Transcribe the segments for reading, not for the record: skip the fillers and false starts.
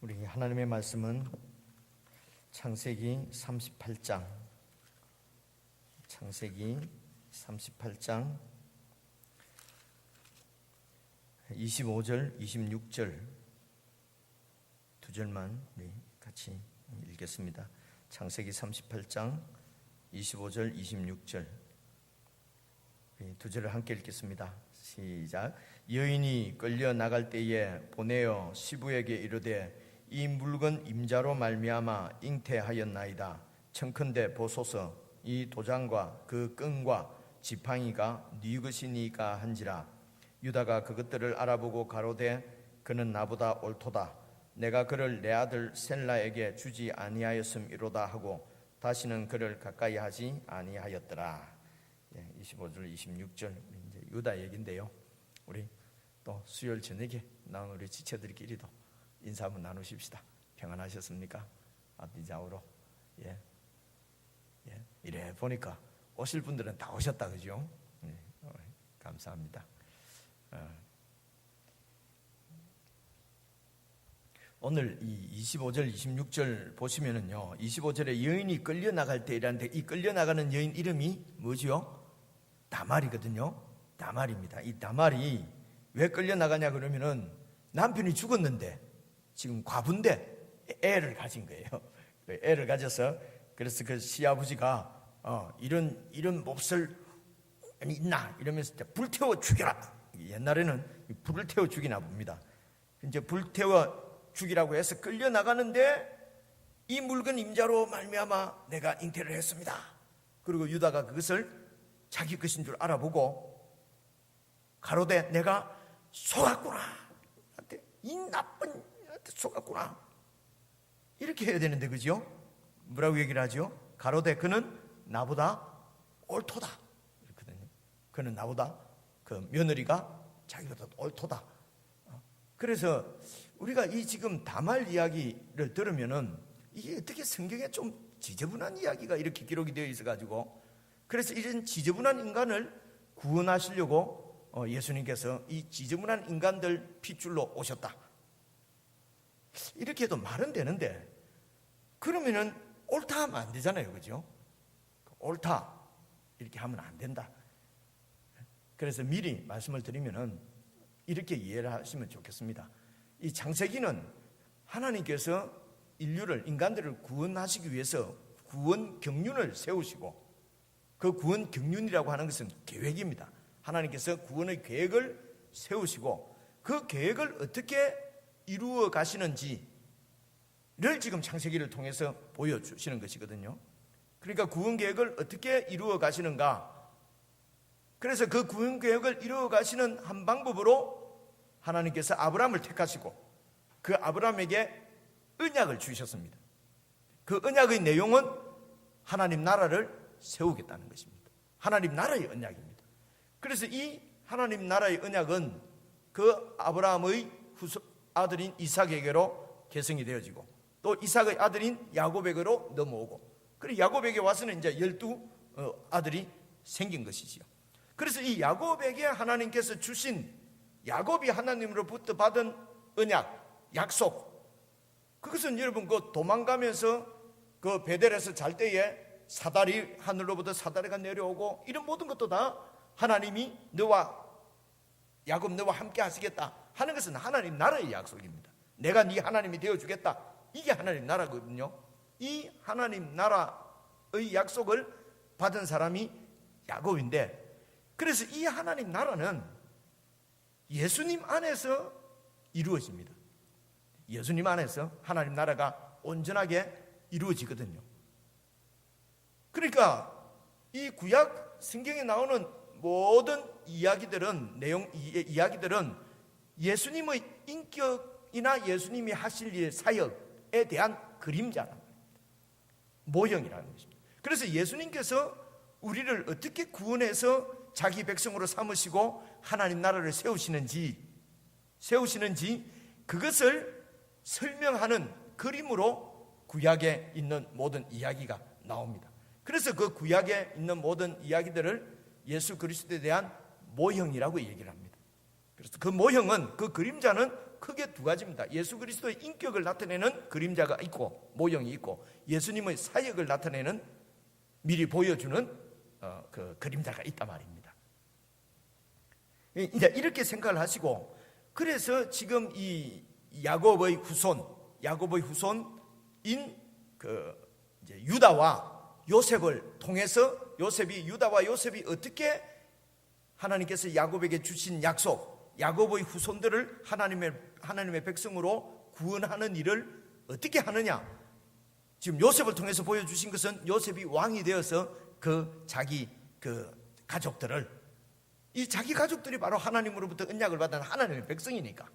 우리 하나님의 말씀은 창세기 38장 25절, 26절 두 절만 우리 같이 읽겠습니다. 창세기 38장 25절, 26절 두 절을 함께 읽겠습니다. 시작. 여인이 끌려 나갈 때에 보내어 시부에게 이르되 이 물건 임자로 말미암아 잉태하였나이다. 청컨대 보소서 이 도장과 그 끈과 지팡이가 네 것이니까 한지라. 유다가 그것들을 알아보고 가로되 그는 나보다 옳도다. 내가 그를 내 아들 셀라에게 주지 아니하였음이로다 하고 다시는 그를 가까이 하지 아니하였더라. 25절 26절 이제 유다 얘기인데요. 우리 또 수요일 저녁에 나온 우리 지체들끼리도 인사 한번 나누십시다. 평안하셨습니까? 앞뒤 좌우로. 이래 보니까 오실 분들은 다 오셨다, 그죠? 감사합니다. 오늘 이 25절, 26절 보시면은요, 25절에 여인이 끌려 나갈 때라는데 이 끌려 나가는 여인 이름이 뭐지요? 다말이거든요. 다말입니다. 이 다말이 왜 끌려 나가냐 그러면은 남편이 죽었는데 지금 과부인데 애를 가진 거예요. 애를 가져서 그래서 그 시아버지가 이런 몹쓸 있나 이러면서 불태워 죽여라. 옛날에는 불을 태워 죽이나 봅니다. 이제 불태워 죽이라고 해서 끌려 나가는데 이 물건 임자로 말미암아 내가 잉태를 했습니다. 그리고 유다가 그것을 자기 것인 줄 알아보고 가로되 내가 속았구나. 이 나쁜 속았구나. 이렇게 해야 되는데 그죠? 뭐라고 얘기를 하죠? 가로되 그는 나보다 옳도다. 그렇거든요. 그는 나보다 그 며느리가 자기보다 옳도다. 그래서 우리가 이 지금 다말 이야기를 들으면은 이게 어떻게 성경에 좀 지저분한 이야기가 이렇게 기록이 되어 있어가지고 그래서 이런 지저분한 인간을 구원하시려고 예수님께서 이 지저분한 인간들 핏줄로 오셨다. 이렇게 해도 말은 되는데 그러면은 옳다 하면 안 되잖아요, 그죠? 옳다 이렇게 하면 안 된다. 그래서 미리 말씀을 드리면은 이렇게 이해를 하시면 좋겠습니다. 이 창세기는 하나님께서 인간들을 구원하시기 위해서 구원 경륜을 세우시고 그 구원 경륜이라고 하는 것은 계획입니다. 하나님께서 구원의 계획을 세우시고 그 계획을 어떻게 이루어 가시는지를 지금 창세기를 통해서 보여주시는 것이거든요. 그러니까 구원 계획을 어떻게 이루어 가시는가. 그래서 그 구원 계획을 이루어 가시는 한 방법으로 하나님께서 아브라함을 택하시고 그 아브라함에게 언약을 주셨습니다. 그 언약의 내용은 하나님 나라를 세우겠다는 것입니다. 하나님 나라의 언약입니다. 그래서 이 하나님 나라의 언약은 그 아브라함의 아들인 이삭에게로 계승이 되어지고 또 이삭의 아들인 야곱에게로 넘어오고 그리고 야곱에게 와서는 이제 12 아들이 생긴 것이지요. 그래서 이 야곱에게 하나님께서 주신 야곱이 하나님으로부터 받은 언약, 약속 그것은 여러분 그 도망가면서 그 베델에서 잘 때에 사다리 하늘로부터 사다리가 내려오고 이런 모든 것도 다 하나님이 야곱 너와 함께 하시겠다 하는 것은 하나님 나라의 약속입니다. 내가 네 하나님이 되어주겠다. 이게 하나님 나라거든요. 이 하나님 나라의 약속을 받은 사람이 야곱인데 그래서 이 하나님 나라는 예수님 안에서 이루어집니다. 예수님 안에서 하나님 나라가 온전하게 이루어지거든요. 그러니까 이 구약 성경에 나오는 모든 이야기들은 예수님의 인격이나 예수님이 하실 일 사역에 대한 그림자라는 겁니다. 모형이라는 것입니다. 그래서 예수님께서 우리를 어떻게 구원해서 자기 백성으로 삼으시고 하나님 나라를 세우시는지 그것을 설명하는 그림으로 구약에 있는 모든 이야기가 나옵니다. 그래서 그 구약에 있는 모든 이야기들을 예수 그리스도에 대한 모형이라고 얘기를 합니다. 그래서 그 모형은 그 그림자는 크게 두 가지입니다. 예수 그리스도의 인격을 나타내는 그림자가 있고 모형이 있고, 예수님의 사역을 나타내는 미리 보여주는 그 그림자가 있단 말입니다. 이제 이렇게 생각을 하시고, 그래서 지금 이 야곱의 후손인 그 이제 유다와 요셉을 통해서 유다와 요셉이 어떻게 하나님께서 야곱에게 주신 약속, 야곱의 후손들을 하나님의 백성으로 구원하는 일을 어떻게 하느냐, 지금 요셉을 통해서 보여주신 것은 요셉이 왕이 되어서 자기 가족들을, 이 자기 가족들이 바로 하나님으로부터 언약을 받은 하나님의 백성이니까,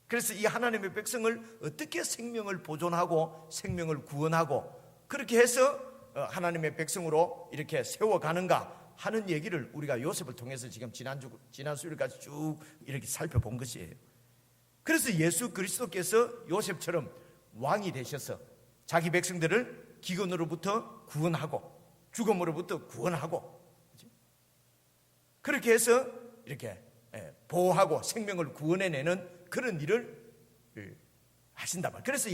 그래서 이 하나님의 백성을 어떻게 생명을 보존하고 생명을 구원하고 그렇게 해서 하나님의 백성으로 이렇게 세워가는가 하는 얘기를 우리가 요셉을 통해서 지금 지난 수요일까지 쭉 이렇게 살펴본 것이에요. 그래서 예수 그리스도께서 요셉처럼 왕이 되셔서 자기 백성들을 기근으로부터 구원하고 죽음으로부터 구원하고, 그렇게 해서 이렇게 보호하고 생명을 구원해내는 그런 일을 하신단 말이에요. 그래서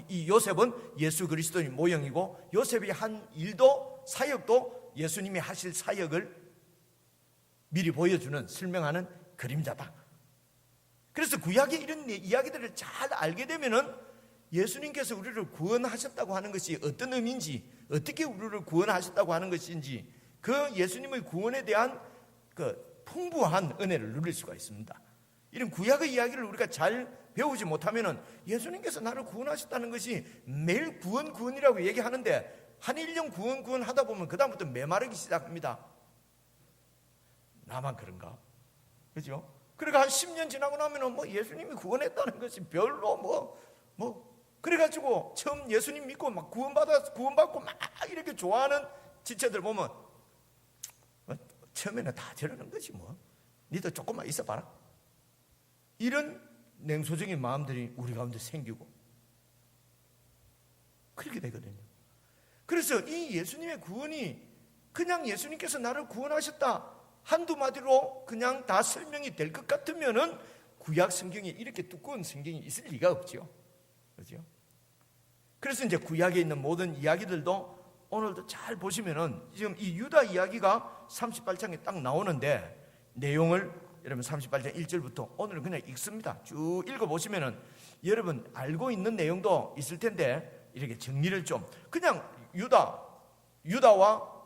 이 요셉은 예수 그리스도의 모형이고, 요셉이 한 일도 사역도 예수님이 하실 사역을 미리 보여주는, 설명하는 그림자다. 그래서 구약의 이런 이야기들을 잘 알게 되면은 예수님께서 우리를 구원하셨다고 하는 것이 어떤 의미인지, 어떻게 우리를 구원하셨다고 하는 것인지, 그 예수님의 구원에 대한 그 풍부한 은혜를 누릴 수가 있습니다. 이런 구약의 이야기를 우리가 잘 배우지 못하면은 예수님께서 나를 구원하셨다는 것이 매일 구원이라고 얘기하는데, 한 1년 구원 하다 보면 그 다음부터 메마르기 시작합니다. 나만 그런가? 그죠? 그러니까 한 10년 지나고 나면은 예수님이 구원했다는 것이 별로 그래가지고 처음 예수님 믿고 막 구원받고 막 이렇게 좋아하는 지체들 보면 처음에는 다 저러는 거지 니도 조금만 있어봐라. 이런 냉소적인 마음들이 우리 가운데 생기고 그렇게 되거든요. 그래서 이 예수님의 구원이 그냥 예수님께서 나를 구원하셨다 한두 마디로 그냥 다 설명이 될 것 같으면은 구약 성경에 이렇게 두꺼운 성경이 있을 리가 없죠. 그렇죠? 그래서 이제 구약에 있는 모든 이야기들도 오늘도 잘 보시면은 지금 이 유다 이야기가 38장에 딱 나오는데, 내용을 여러분 38장 1절부터 오늘은 그냥 읽습니다. 쭉 읽어보시면은 여러분 알고 있는 내용도 있을 텐데, 이렇게 정리를 좀, 그냥 유다와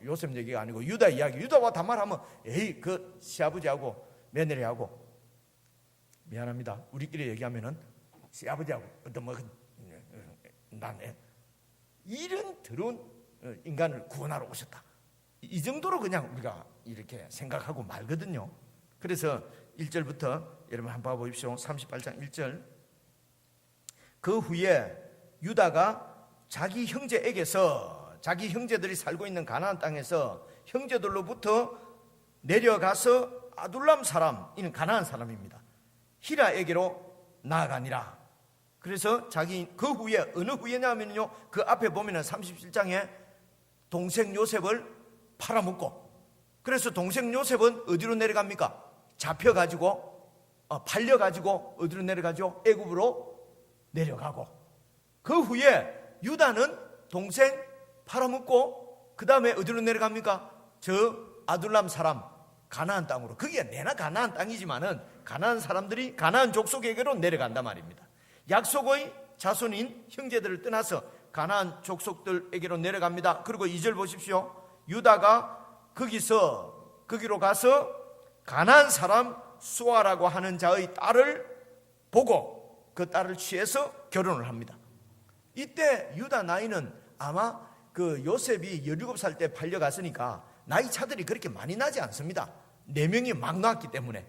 요셉 얘기가 아니고 유다 이야기, 유다와 다말하면 에이 그 시아버지하고 며느리하고, 미안합니다, 우리끼리 얘기하면은 시아버지하고 나네 이런 더러운 인간을 구원하러 오셨다, 이 정도로 그냥 우리가 이렇게 생각하고 말거든요. 그래서 1절부터 여러분 한번 봐보십시오. 38장 1절. 그 후에 유다가 자기 형제에게서, 자기 형제들이 살고 있는 가나안 땅에서 형제들로부터 내려가서 아둘람 사람, 이는 가나안 사람입니다, 히라에게로 나아가니라. 그래서 그 후에, 어느 후에냐면요, 그 앞에 보면은 37장에 동생 요셉을 팔아먹고, 그래서 동생 요셉은 어디로 내려갑니까? 잡혀가지고 팔려가지고 어디로 내려가죠? 애굽으로 내려가고, 그 후에 유다는 동생 팔아먹고 그 다음에 어디로 내려갑니까? 저 아둘람 사람 가나안 땅으로. 그게 내나 가나안 땅이지만은 가나안 사람들이 가나안 족속에게로 내려간단 말입니다. 약속의 자손인 형제들을 떠나서 가나안 족속들에게로 내려갑니다. 그리고 2절 보십시오. 유다가 거기로 가서 가나안 사람 수아라고 하는 자의 딸을 보고 그 딸을 취해서 결혼을 합니다. 이때 유다 나이는 아마 그 요셉이 17살 때 팔려갔으니까 나이 차들이 그렇게 많이 나지 않습니다. 4명이 막 낳았기 때문에.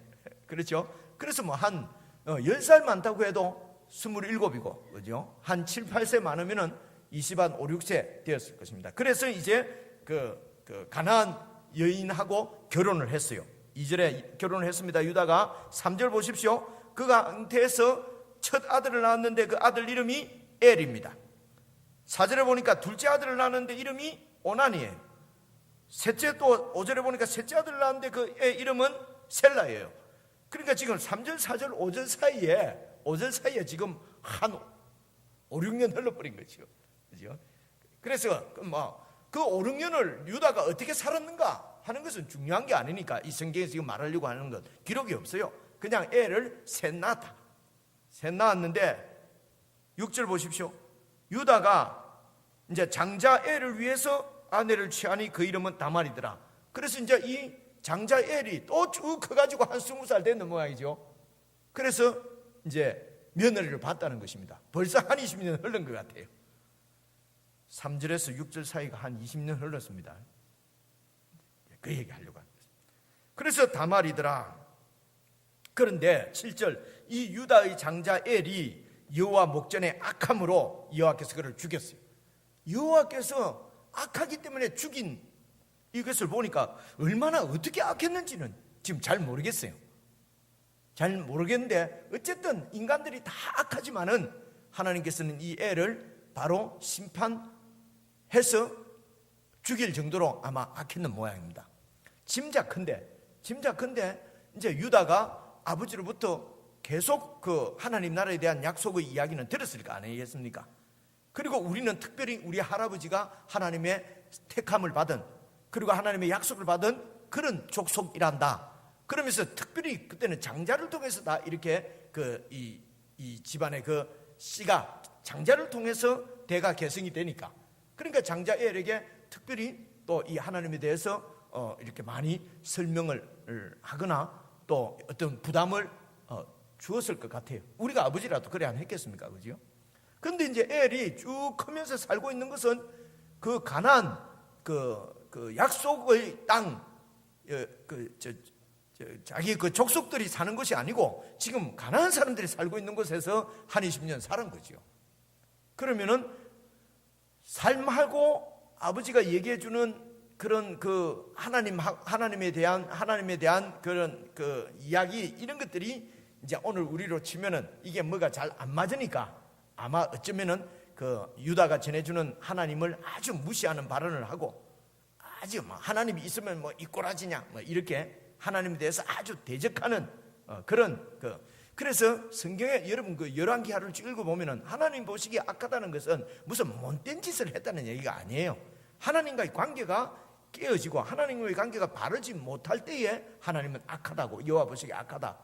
그렇죠? 그래서 한 10살 많다고 해도 27이고, 그죠? 한 7, 8세 많으면은 20한 5, 6세 되었을 것입니다. 그래서 이제 그 가나안 여인하고 결혼을 했어요. 2절에 결혼을 했습니다. 유다가. 3절 보십시오. 그 상태에서 첫 아들을 낳았는데 그 아들 이름이 엘입니다. 4절에 보니까 둘째 아들을 낳았는데 이름이 오난이에요. 셋째, 또 5절에 보니까 셋째 아들을 낳았는데 그 애 이름은 셀라예요. 그러니까 지금 3절, 4절, 5절 사이에 25절 사이에 지금 한 5, 6년 흘러버린 거죠. 그죠? 그래서 그 5, 6년을 유다가 어떻게 살았는가 하는 것은 중요한 게 아니니까 이 성경에서 지금 말하려고 하는 것 기록이 없어요. 그냥 애를 셋 낳았다. 셋 낳았는데 6절 보십시오. 유다가 이제 장자 엘을 위해서 아내를 취하니 그 이름은 다말이더라. 그래서 이제 이 장자 엘이 또 쭉 커가지고 한 20살 되는 모양이죠. 그래서 이제 며느리를 봤다는 것입니다. 벌써 한 20년 흐른 것 같아요. 3절에서 6절 사이가 한 20년 흘렀습니다. 그 얘기 하려고 합니다. 그래서 다말이더라. 그런데 7절 이 유다의 장자 엘이 여호와 목전에 악함으로 여호와께서 그를 죽였어요. 여호와께서 악하기 때문에 죽인 이것을 보니까 얼마나 어떻게 악했는지는 지금 잘 모르겠어요. 잘 모르겠는데 어쨌든 인간들이 다 악하지만은 하나님께서는 이 애를 바로 심판해서 죽일 정도로 아마 악했는 모양입니다. 짐작컨대 이제 유다가 아버지로부터 계속 그 하나님 나라에 대한 약속의 이야기는 들었을 거 아니겠습니까? 그리고 우리는 특별히 우리 할아버지가 하나님의 택함을 받은 그리고 하나님의 약속을 받은 그런 족속이란다. 그러면서 특별히 그때는 장자를 통해서 다 이렇게 이 집안의 그 씨가 장자를 통해서 대가 계승이 되니까 그러니까 장자 엘에게 특별히 또 이 하나님에 대해서 이렇게 많이 설명을 하거나 또 어떤 부담을 주었을 것 같아요. 우리가 아버지라도 그래 안 했겠습니까? 그죠? 그런데 이제 엘이 쭉 크면서 살고 있는 것은 그 가나안 그 약속의 땅 자기 그 족속들이 사는 것이 아니고 지금 가나안 사람들이 살고 있는 곳에서 한 20년 살은 거죠. 그러면은 삶하고 아버지가 얘기해 주는 그런 그 하나님에 대한 그런 그 이야기 이런 것들이 이제 오늘 우리로 치면은 이게 뭐가 잘 안 맞으니까 아마 어쩌면은 그 유다가 전해주는 하나님을 아주 무시하는 발언을 하고 아주 하나님이 있으면 뭐 이꼬라지냐 뭐 이렇게 하나님에 대해서 아주 대적하는 그런 그래서 성경에 여러분 그 열왕기하를 쭉 읽어보면은 하나님 보시기에 악하다는 것은 무슨 못된 짓을 했다는 얘기가 아니에요. 하나님과의 관계가 깨어지고 하나님과의 관계가 바르지 못할 때에 하나님은 악하다고 여호와 보시기에 악하다.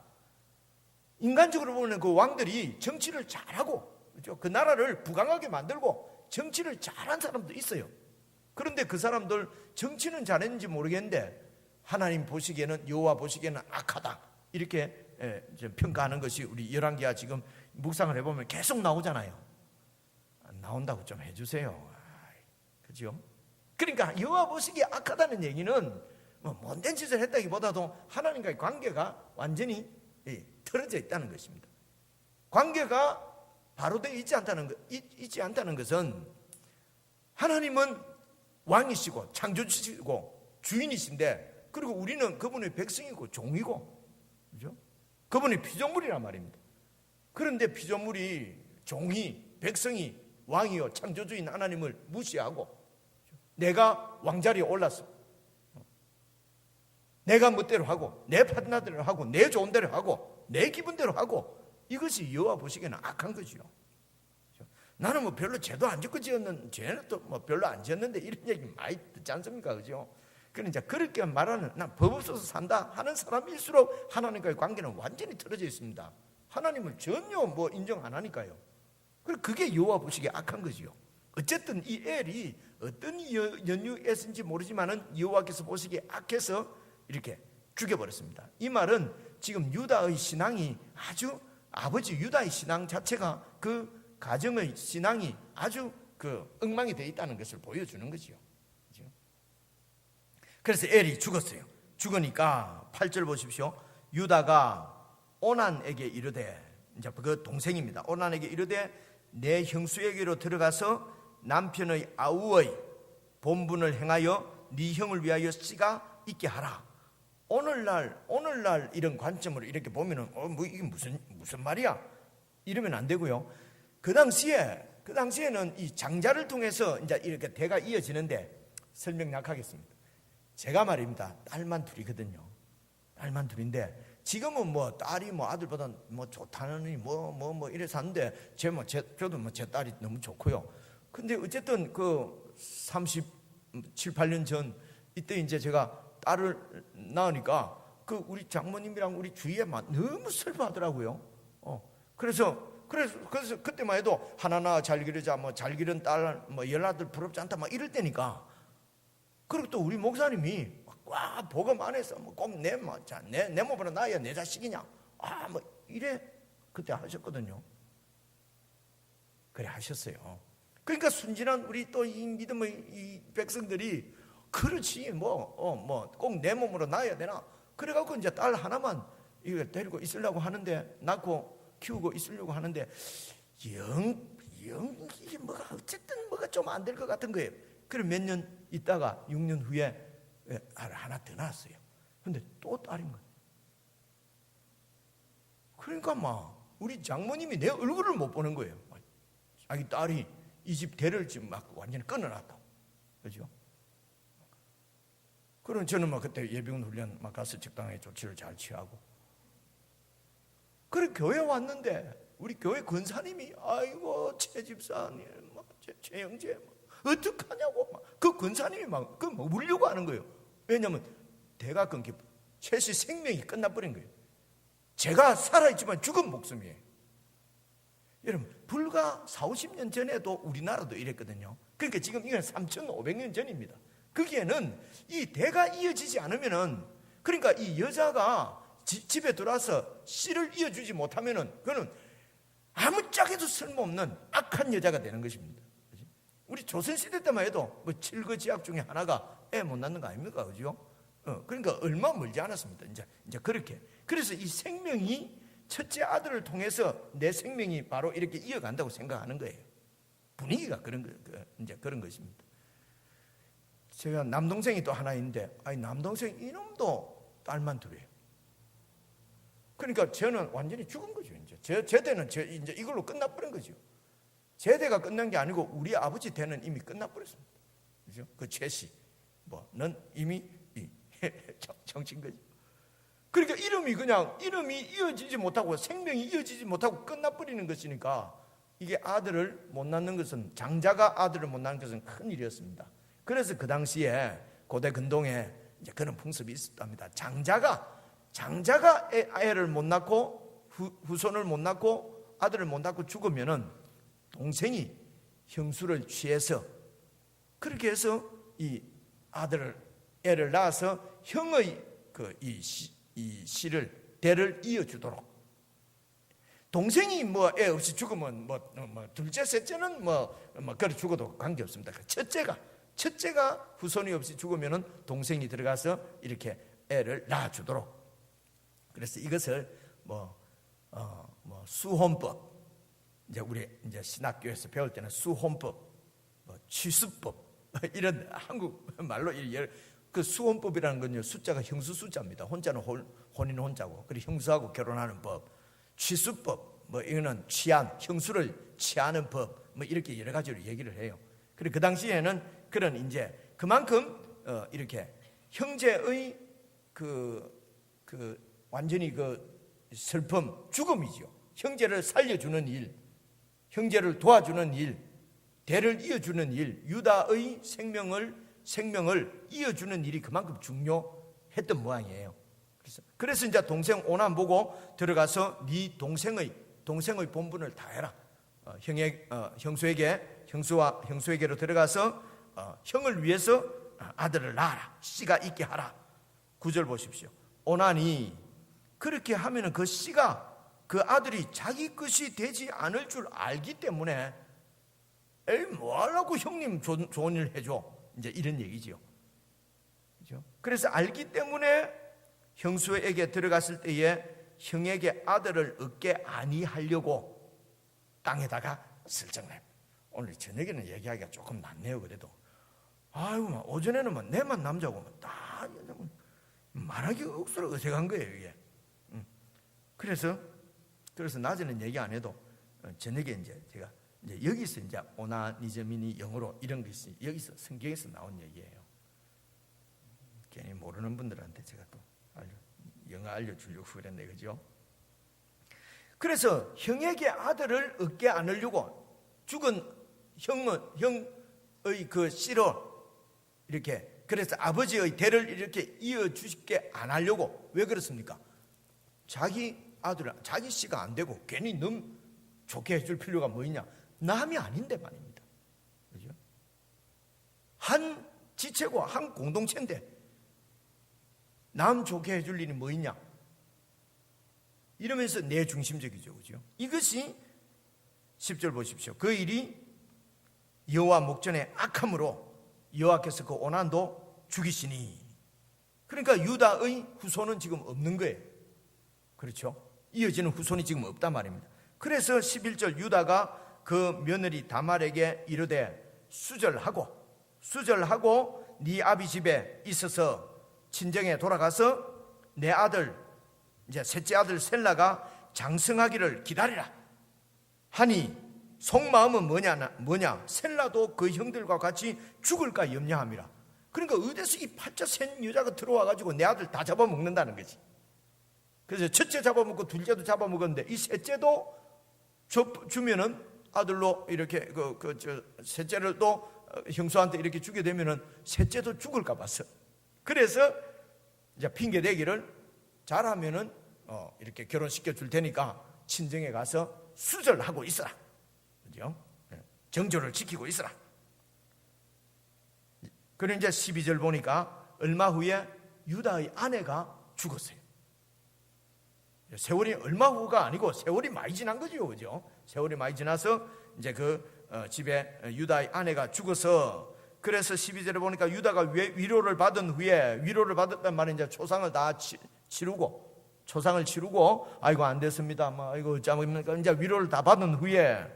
인간적으로 보면 그 왕들이 정치를 잘하고 그렇죠? 그 나라를 부강하게 만들고 정치를 잘한 사람도 있어요. 그런데 그 사람들 정치는 잘했는지 모르겠는데 하나님 보시기에는 여호와 보시기에는 악하다 이렇게 평가하는 것이 우리 열왕기하 지금 묵상을 해보면 계속 나오잖아요. 안 나온다고 좀 해주세요. 그죠? 그러니까 여호와 보시기에 악하다는 얘기는 뭐 못된 짓을 했다기보다도 하나님과의 관계가 완전히 틀어져 있다는 것입니다. 관계가 바로 되어 있지 않다는 것은 하나님은 왕이시고 창조주시고 주인이신데 그리고 우리는 그분의 백성이고 종이고 그죠? 그분의 피조물이란 말입니다. 그런데 피조물이 종이 백성이 왕이요 창조주인 하나님을 무시하고 내가 왕자리에 올랐어. 내가 멋대로 하고 내 판단대로 하고 내 좋은 대로 하고 내 기분대로 하고 이것이 여호와 보시기에는 악한 거지요. 나는 뭐 별로 죄도 안 짓고 지었는 죄는 또 뭐 별로 안 지었는데 이런 얘기 많이 듣지 않습니까? 그죠? 그러니까 그렇게 말하는 난 법 없어서 산다 하는 사람일수록 하나님과의 관계는 완전히 틀어져 있습니다. 하나님을 전혀 뭐 인정 안 하니까요. 그게 여호와 보시기에 악한 거지요. 어쨌든 이 엘이 어떤 연유에서인지 모르지만은 여호와께서 보시기에 악해서 이렇게 죽여버렸습니다. 이 말은 지금 유다의 신앙이 아주 아버지 유다의 신앙 자체가 그 가정의 신앙이 아주 그 엉망이 되어 있다는 것을 보여주는 거지요. 그렇죠? 그래서 엘이 죽었어요. 죽으니까 8절 보십시오. 유다가 오난에게 이르되 이제 그 동생입니다. 오난에게 이르되 내 형수에게로 들어가서 남편의 아우의 본분을 행하여 네 형을 위하여 씨가 있게 하라. 오늘날 이런 관점으로 이렇게 보면은 뭐 이게 무슨 말이야? 이러면 안 되고요. 그 당시에는 이 장자를 통해서 이제 이렇게 대가 이어지는데 설명 약하겠습니다. 제가 말입니다. 딸만 둘이거든요. 딸만 둘인데 지금은 뭐 딸이 뭐 아들보다 뭐 좋다느니 뭐 이래서 하는데 저도 제 딸이 너무 좋고요. 근데 어쨌든 그 37, 8년 전 이때 이제 제가 딸을 낳으니까 그 우리 장모님이랑 우리 주위에 너무 슬퍼하더라고요. 그래서 그때만 해도 하나하나 잘 기르자, 뭐 잘 기른 딸, 뭐 열아들 부럽지 않다, 막 이럴 때니까. 그리고 또 우리 목사님이 와 복음 안에서 뭐 꼭 내 몸보다 나야 내 자식이냐, 뭐 이래 그때 하셨거든요. 그래 하셨어요. 그러니까 순진한 우리 또 이 믿음의 이 백성들이 그렇지 뭐 꼭 내 몸으로 낳아야 되나? 그래갖고 이제 딸 하나만 이거 데리고 있으려고 하는데, 낳고 키우고 있으려고 하는데 영 이게 뭐가 어쨌든 뭐가 좀 안 될 것 같은 거예요. 그럼 몇 년 있다가 6년 후에 하나 더 낳았어요. 근데 또 딸인 거예요. 그러니까 막 우리 장모님이 내 얼굴을 못 보는 거예요. 자기 딸이 이 집 대를 지금 막 완전히 끊어놨다고. 그죠? 그럼 저는 막 그때 예비군 훈련 막 가서 적당하게 조치를 잘 취하고. 그래 교회 왔는데 우리 교회 권사님이 아이고 최 집사님, 최 형제 어떡하냐고 막 그 권사님이 막 울려고 하는 거예요. 왜냐하면 대가 끊기 최 씨 생명이 끝나버린 거예요. 제가 살아있지만 죽은 목숨이에요. 여러분 불과 40-50년 전에도 우리나라도 이랬거든요. 그러니까 지금 이건 3,500년 전입니다. 거기에는 이 대가 이어지지 않으면은, 그러니까 이 여자가 집에 들어와서 씨를 이어주지 못하면은 그거는 아무짝에도 쓸모없는 악한 여자가 되는 것입니다. 우리 조선시대 때만 해도 뭐 7거 지약 중에 하나가 애 못 낳는 거 아닙니까? 그죠? 그러니까 얼마 멀지 않았습니다. 이제 그렇게. 그래서 이 생명이 첫째 아들을 통해서 내 생명이 바로 이렇게 이어간다고 생각하는 거예요. 분위기가 이제 그런 것입니다. 제가 남동생이 또 하나 있는데, 남동생 이놈도 딸만 둘이에요. 그러니까 저는 완전히 죽은 거죠. 이제 제 대는 이제 이걸로 끝나버린 거죠. 제 대가 끝난 게 아니고 우리 아버지 대는 이미 끝나버렸습니다. 그죠? 그 최씨, 넌 이미 정친 거죠. 그러니까 이름이 이어지지 못하고 생명이 이어지지 못하고 끝나버리는 것이니까, 이게 아들을 못 낳는 것은, 장자가 아들을 못 낳는 것은 큰 일이었습니다. 그래서 그 당시에 고대 근동에 이제 그런 풍습이 있었답니다. 장자가 애를 못 낳고 후손을 못 낳고 아들을 못 낳고 죽으면은 동생이 형수를 취해서, 그렇게 해서 이 애를 낳아서 형의 이 씨를 대를 이어주도록, 동생이 애 없이 죽으면 둘째 셋째는 그래 죽어도 관계없습니다. 첫째가 후손이 없이 죽으면은 동생이 들어가서 이렇게 애를 낳아주도록. 그래서 이것을 수혼법, 이제 우리 이제 신학교에서 배울 때는 수혼법, 취수법 이런 한국 말로 그 수혼법이라는 건요, 숫자가 형수 숫자입니다. 혼자는 혼인 혼자고, 그리고 형수하고 결혼하는 법. 취수법, 이거는 형수를 취하는 법, 이렇게 여러 가지로 얘기를 해요. 그리고 그 당시에는 그런 이제 그만큼 이렇게 형제의 완전히 슬픔, 죽음이죠. 형제를 살려주는 일, 형제를 도와주는 일, 대를 이어주는 일, 유다의 생명을 이어주는 일이 그만큼 중요했던 모양이에요. 그래서 이제 동생 오남 보고 들어가서 네 동생의 본분을 다 해라. 형수에게로 들어가서 형을 위해서 아들을 낳아라. 씨가 있게 하라. 9절 보십시오. 오난이 그렇게 하면은 그 씨가, 그 아들이 자기 것이 되지 않을 줄 알기 때문에 뭐하라고 형님 좋은 일 해줘, 이제 이런 얘기지요. 그죠? 그래서 알기 때문에 형수에게 들어갔을 때에 형에게 아들을 얻게 아니하려고 땅에다가 설정해. 오늘 저녁에는 얘기하기가 조금 낫네요. 그래도 오전에는 내만 남자고 다 말하기가 억수로 어색한 거예요, 이게. 그래서 낮에는 얘기 안 해도 저녁에 이제 제가 이제 여기서 이제 오나니즘이니 영어로 이런 것이 여기서 성경에서 나온 얘기예요. 괜히 모르는 분들한테 제가 또 영어 알려주려고 그랬네, 그죠? 그래서 형에게 아들을 얻게 않으려고 죽은 형의 그 씨로 이렇게, 그래서 아버지의 대를 이렇게 이어주시게 안 하려고. 왜 그렇습니까? 자기 아들, 자기 씨가 안 되고 괜히 너무 좋게 해줄 필요가 뭐 있냐? 남이 아닌데 말입니다. 그죠? 한 지체고 한 공동체인데 남 좋게 해줄 일이 뭐 있냐? 이러면서 내 중심적이죠. 그죠? 이것이 10절 보십시오. 그 일이 여호와 목전에 악함으로 여호와께서 그 오난도 죽이시니. 그러니까 유다의 후손은 지금 없는 거예요. 그렇죠? 이어지는 후손이 지금 없단 말입니다. 그래서 11절 유다가 그 며느리 다말에게 이르되 수절하고 네 아비 집에 있어서 친정에 돌아가서 내 아들, 이제 셋째 아들 셀라가 장성하기를 기다리라 하니 속마음은 뭐냐? 셀라도 그 형들과 같이 죽을까 염려함이라. 그러니까 어디서 이 팔자 센 여자가 들어와가지고 내 아들 다 잡아먹는다는 거지. 그래서 첫째 잡아먹고 둘째도 잡아먹었는데 이 셋째도 주면은 아들로 이렇게 셋째를 또 형수한테 이렇게 주게 되면은 셋째도 죽을까 봤어. 그래서 이제 핑계 대기를 잘하면은 이렇게 결혼시켜 줄 테니까 친정에 가서 수절하고 있어라. 그죠? 정조를 지키고 있어라. 그리고 이제 12절 보니까 얼마 후에 유다의 아내가 죽었어요. 세월이 얼마 후가 아니고 세월이 많이 지난 거죠. 그죠? 세월이 많이 지나서 이제 집에 유다의 아내가 죽어서, 그래서 12절에 보니까 유다가 위로를 받은 후에, 위로를 받았단 말은 이제 초상을 다 치르고 아이고 안 됐습니다. 아이고 어쩌면 이제 위로를 다 받은 후에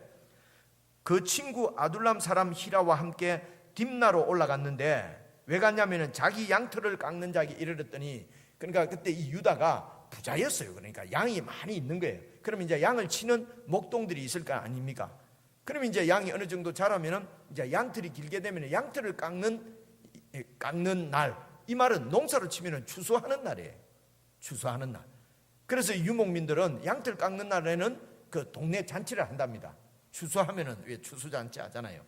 그 친구 아둘람 사람 히라와 함께 딥나로 올라갔는데, 왜 갔냐면은 자기 양털을 깎는 자에게 이르렀더니, 그러니까 그때 이 유다가 부자였어요. 그러니까 양이 많이 있는 거예요. 그러면 이제 양을 치는 목동들이 있을 거 아닙니까? 그러면 이제 양이 어느 정도 자라면은 이제 양털이 길게 되면 양털을 깎는 날, 이 말은 농사로 치면은 추수하는 날이에요. 추수하는 날. 그래서 유목민들은 양털 깎는 날에는 그 동네 잔치를 한답니다. 추수하면은 왜 추수잔치 하잖아요.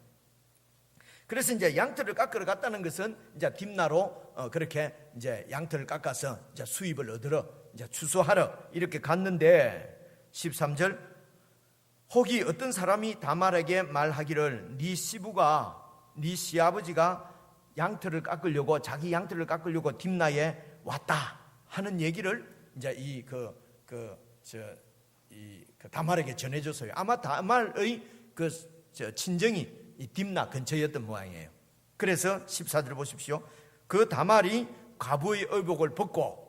그래서 이제 양털을 깎으러 갔다는 것은 이제 딥나로 그렇게 이제 양털을 깎아서 이제 수입을 얻으러 이제 추수하러 이렇게 갔는데, 13절 혹이 어떤 사람이 다말에게 말하기를 네 시아버지가 양털을 깎으려고, 자기 양털을 깎으려고 딥나에 왔다 하는 얘기를 이제 다말에게 전해줬어요. 아마 다말의 친정이 이 딥나 근처였던 모양이에요. 그래서 14절 보십시오. 그 다말이 과부의 의복을 벗고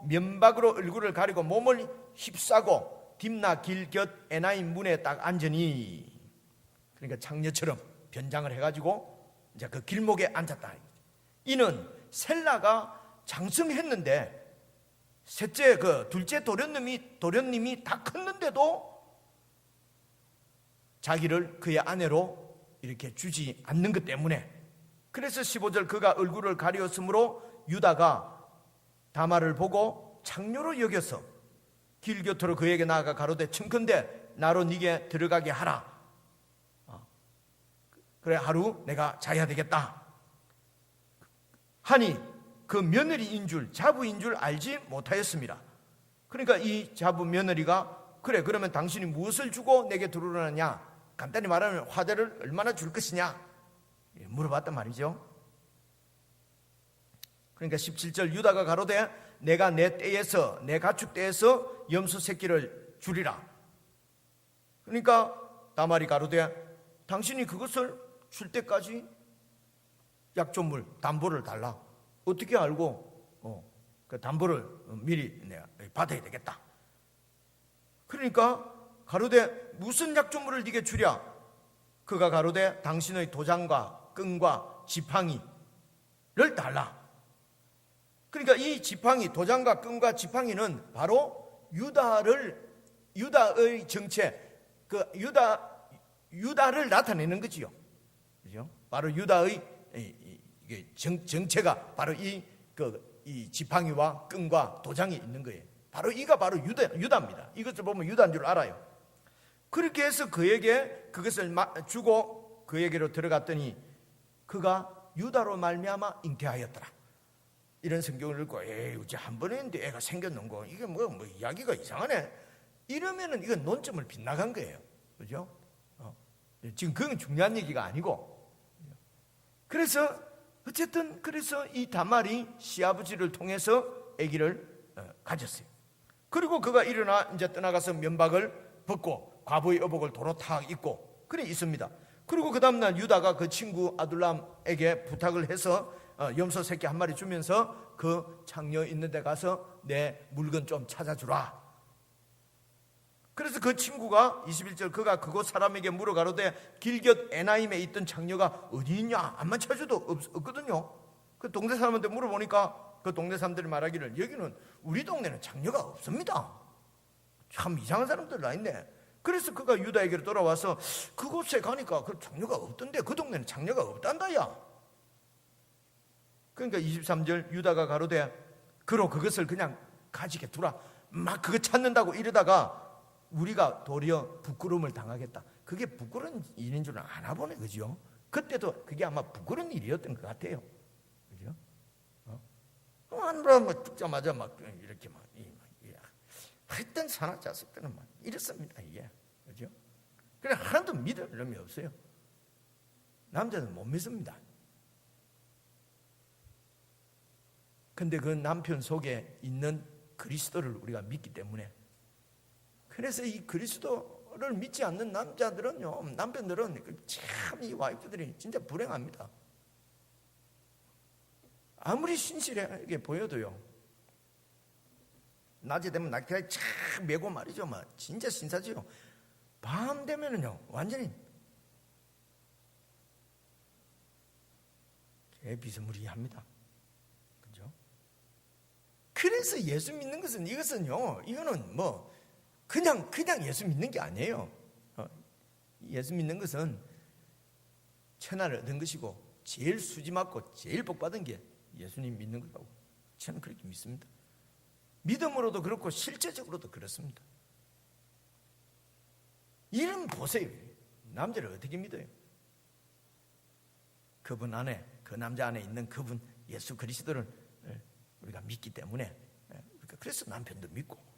면박으로 얼굴을 가리고 몸을 휩싸고 딥나 길 곁 에나임 문에 딱 앉으니, 그러니까 창녀처럼 변장을 해가지고 이제 그 길목에 앉았다. 이는 셀라가 장성했는데 셋째 둘째 도련님이 다 컸는데도 자기를 그의 아내로 이렇게 주지 않는 것 때문에, 그래서 15절 그가 얼굴을 가리었으므로 유다가 다말을 보고 창녀로 여겨서 길 곁으로 그에게 나아가 가로되 청컨대 나로 네게 들어가게 하라. 그래 하루 내가 자야 되겠다 하니 그 며느리인 줄 자부인 줄 알지 못하였습니다. 그러니까 이 자부 며느리가 그래 그러면 당신이 무엇을 주고 내게 들어오느냐, 간단히 말하면 화대를 얼마나 줄 것이냐 물어봤단 말이죠. 그러니까 17절 유다가 가로되 내가 내 가축 떼에서 염소 새끼를 주리라. 그러니까 다말이 가로되 당신이 그것을 줄 때까지 약조물 담보를 달라. 어떻게 알고 그 담보를 미리 내가 받아야 되겠다. 그러니까 가로되 무슨 약조물을 네게 주랴. 그가 가로되 당신의 도장과 끈과 지팡이를 달라. 그러니까 이 지팡이, 도장과 끈과 지팡이는 바로 유다의 정체, 유다를 나타내는 거지요. 그죠? 바로 유다의 정체가 바로 이 이 지팡이와 끈과 도장이 있는 거예요. 바로 이가 바로 유다입니다. 이것을 보면 유다인 줄 알아요. 그렇게 해서 그에게 그것을 주고 그에게로 들어갔더니 그가 유다로 말미암아 잉태하였더라. 이런 성경을 읽고 어째 한 번 했는데 애가 생겼는 거 이게 뭐 이야기가 이상하네. 이러면은 이건 논점을 빗나간 거예요. 그죠? 지금 그건 중요한 얘기가 아니고. 그래서 어쨌든 그래서 이 다말이 시아버지를 통해서 아기를 가졌어요. 그리고 그가 일어나 이제 떠나가서 면박을 벗고 과부의 의복을 도로 탁 입고 그래 있습니다. 그리고 그 다음날 유다가 그 친구 아둘람에게 부탁을 해서 염소 새끼 한 마리 주면서 그 창녀 있는 데 가서 내 물건 좀 찾아주라. 그래서 그 친구가 21절 그가 그곳 사람에게 물어 가로되 길곁 에나임에 있던 창녀가 어디 있냐? 암만 찾아도 없거든요. 그 동네 사람한테 물어보니까 그 동네 사람들이 말하기를 여기는 우리 동네는 창녀가 없습니다. 참 이상한 사람들 나 있네. 그래서 그가 유다에게로 돌아와서 그곳에 가니까 그 창녀가 없던데 그 동네는 창녀가 없단다야. 그러니까 23절 유다가 가로되 그로 그것을 그냥 가지게 두라. 막 그거 찾는다고 이러다가 우리가 도리어 부끄러움을 당하겠다. 그게 부끄러운 일인 줄은 아나 보네. 그죠? 그때도 그게 아마 부끄러운 일이었던 것 같아요. 그죠? 뭐 죽자마자 막 이렇게 막 하여튼 사나 자식들은 막 이렇습니다. 이게. 그죠? 그래 하나도 믿을 놈이 없어요. 남자는 못 믿습니다. 근데 그 남편 속에 있는 그리스도를 우리가 믿기 때문에 그래서 이 그리스도를 믿지 않는 남자들은요, 남편들은 참 이 와이프들이 진짜 불행합니다. 아무리 신실하게 보여도요, 낮에 되면 낙타에 참 메고 말이죠, 막 진짜 신사지요. 밤 되면은요, 완전히 비스무리합니다. 그죠? 그래서 예수 믿는 것은 이거는 뭐 그냥 예수 믿는 게 아니에요. 예수 믿는 것은 천하를 얻은 것이고 제일 수지 맞고 제일 복 받은 게 예수님 믿는 거라고 저는 그렇게 믿습니다. 믿음으로도 그렇고 실제적으로도 그렇습니다. 이름 보세요. 남자를 어떻게 믿어요? 그분 안에, 그 남자 안에 있는 그분 예수 그리스도를 우리가 믿기 때문에 그래서 남편도 믿고.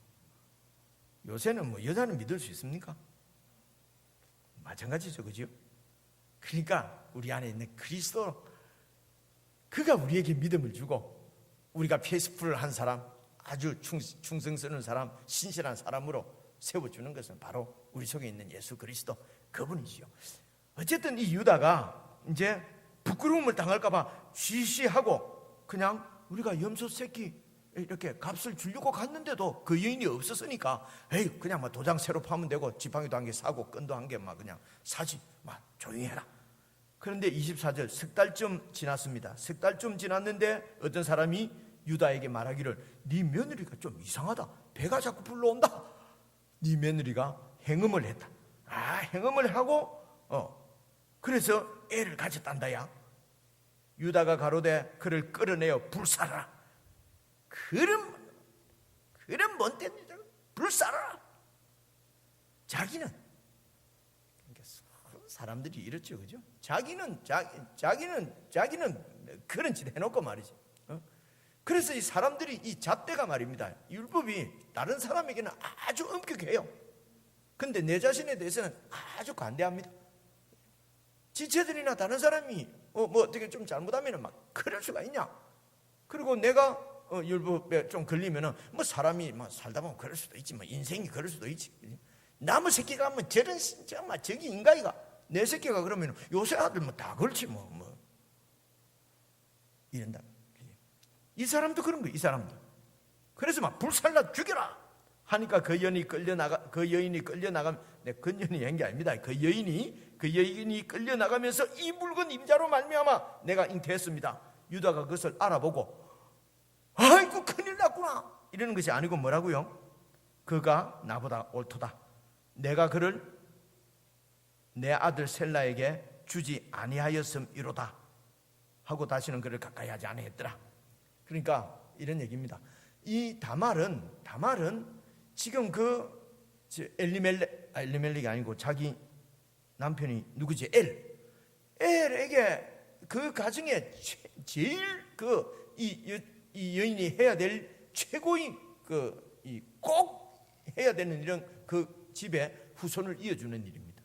요새는 뭐 여자는 믿을 수 있습니까? 마찬가지죠, 그죠? 그러니까 우리 안에 있는 그리스도, 그가 우리에게 믿음을 주고 우리가 페이스풀을 한 사람, 아주 충성스러운 사람, 신실한 사람으로 세워주는 것은 바로 우리 속에 있는 예수 그리스도 그분이지요. 어쨌든 이 유다가 이제 부끄러움을 당할까봐 쉬쉬하고 그냥 우리가 염소 새끼 이렇게 값을 주려고 갔는데도 그 여인이 없었으니까 에이 그냥 막 도장 새로 파면 되고 지팡이도 한 개 사고 끈도 한 개 막 그냥 사지 막 조용히 해라. 그런데 24절 석 달쯤 지났습니다. 석 달쯤 지났는데 어떤 사람이 유다에게 말하기를 네 며느리가 좀 이상하다. 배가 자꾸 불러온다. 네 며느리가 행음을 했다. 행음을 하고 그래서 애를 가졌단다야. 유다가 가로되 그를 끌어내어 불살라. 그럼 뭔 때입니다. 불살라. 자기는 사람들이 이렇죠, 그죠? 자기는 그런 짓 해놓고 말이지. 그래서 이 사람들이 이 잣대가 말입니다. 율법이 다른 사람에게는 아주 엄격해요. 근데 내 자신에 대해서는 아주 관대합니다. 지체들이나 다른 사람이 뭐 어떻게 좀 잘못하면 막 그럴 수가 있냐? 그리고 내가 율법에 좀 걸리면은 뭐 사람이 뭐 살다 보면 그럴 수도 있지, 뭐 인생이 그럴 수도 있지. 남의 새끼가 하면 저런 정말 저기 인간이가 내 새끼가 그러면 요새 아들 뭐 다 그렇지 뭐 이런다. 이 사람도 그런 거예요. 이 사람도. 그래서 막 불살라 죽여라 하니까 그 여인이 끌려나가면 그 여인이 한 게 아닙니다. 그 여인이 끌려나가면서 이 물건 임자로 말미암아 내가 잉태했습니다. 유다가 그것을 알아보고 아이고 큰일 났구나 이러는 것이 아니고 뭐라고요? 그가 나보다 옳도다. 내가 그를 내 아들 셀라에게 주지 아니하였음이로다 하고 다시는 그를 가까이 하지 아니했더라. 그러니까 이런 얘기입니다. 이 다말은 지금 엘리멜렉이 아니고 자기 남편이 누구지? 엘에게 그 가정에 제일 이 여인이 해야 될 최고의 꼭 해야 되는 이런 그 집에 후손을 이어주는 일입니다.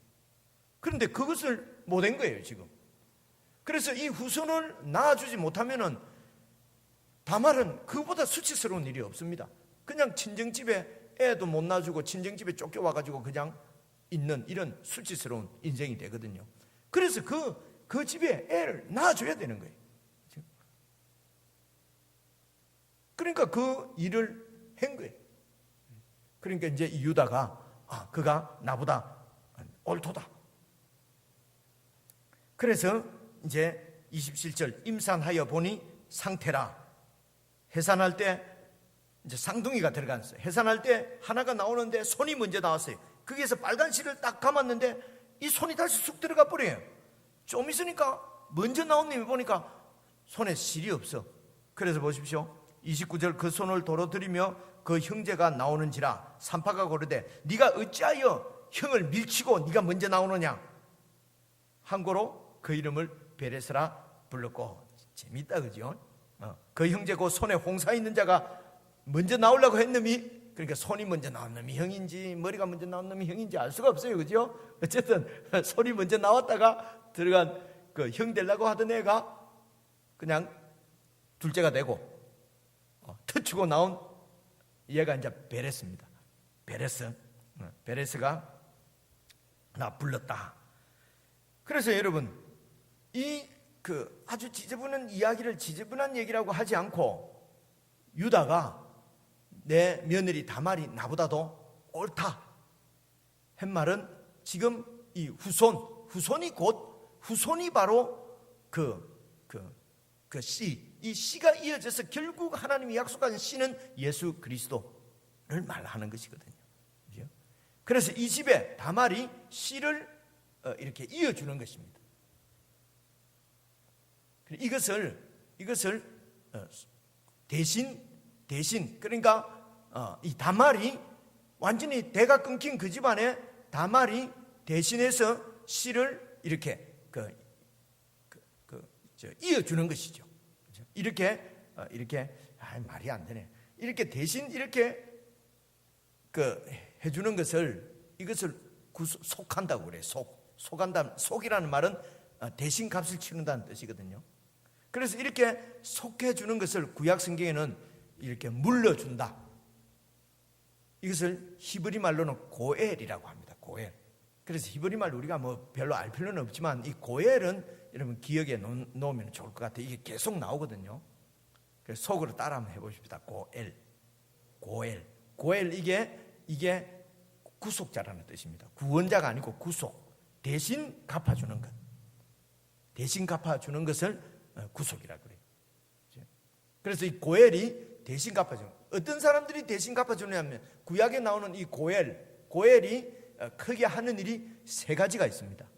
그런데 그것을 못한 거예요 지금. 그래서 이 후손을 낳아주지 못하면은 다말은 그보다 수치스러운 일이 없습니다. 그냥 친정집에 애도 못 낳아주고 친정집에 쫓겨와가지고 그냥 있는 이런 수치스러운 인생이 되거든요. 그래서 그 집에 애를 낳아줘야 되는 거예요. 그러니까 그 일을 한 거예요. 그러니까 이제 이 유다가 그가 나보다 옳도다. 그래서 이제 27절 임산하여 보니 상태라. 해산할 때 이제 쌍둥이가 들어갔어요. 해산할 때 하나가 나오는데 손이 먼저 나왔어요. 거기에서 빨간 실을 딱 감았는데 이 손이 다시 쑥 들어가 버려요. 좀 있으니까 먼저 나온 님이 보니까 손에 실이 없어. 그래서 보십시오. 29절 그 손을 도로 들이며 그 형제가 나오는지라 산파가 고르되 네가 어찌하여 형을 밀치고 네가 먼저 나오느냐. 한고로 그 이름을 베레스라 불렀고. 재밌다 그죠? 그 형제 그 손에 홍사 있는 자가 먼저 나오려고 했 놈이, 그러니까 손이 먼저 나온 놈이 형인지 머리가 먼저 나온 놈이 형인지 알 수가 없어요. 그죠? 어쨌든 손이 먼저 나왔다가 들어간 그 형 되려고 하던 애가 그냥 둘째가 되고 터치고 나온 얘가 이제 베레스입니다. 베레스가 나 불렀다. 그래서 여러분 이 아주 지저분한 얘기라고 하지 않고 유다가 내 며느리 다말이 나보다도 옳다 한 말은 지금 이 후손이 바로 이 씨가 이어져서 결국 하나님이 약속한 씨는 예수 그리스도를 말하는 것이거든요. 그래서 이 집에 다말이 씨를 이렇게 이어주는 것입니다. 이것을 대신 그러니까 이 다말이 완전히 대가 끊긴 그 집안에 다말이 대신해서 씨를 이렇게 이어주는 것이죠. 이렇게 말이 안 되네. 이렇게 대신 이렇게 해주는 이것을 속한다고 그래요. 속이라는 말은 대신 값을 치른다는 뜻이거든요. 그래서 이렇게 속해주는 것을 구약 성경에는 이렇게 물려준다. 이것을 히브리 말로는 고엘이라고 합니다. 고엘. 그래서 히브리 말 우리가 별로 알 필요는 없지만 이 고엘은 여러분 기억에 놓으면 좋을 것 같아요. 이게 계속 나오거든요. 그래서 속으로 따라 한번 해보십시다. 고엘 이게 구속자라는 뜻입니다. 구원자가 아니고 구속. 대신 갚아주는 것. 대신 갚아주는 것을 구속이라고 그래요. 그래서 이 고엘이 대신 갚아주는 것. 어떤 사람들이 대신 갚아주느냐면 구약에 나오는 이 고엘이 크게 하는 일이 세 가지가 있습니다.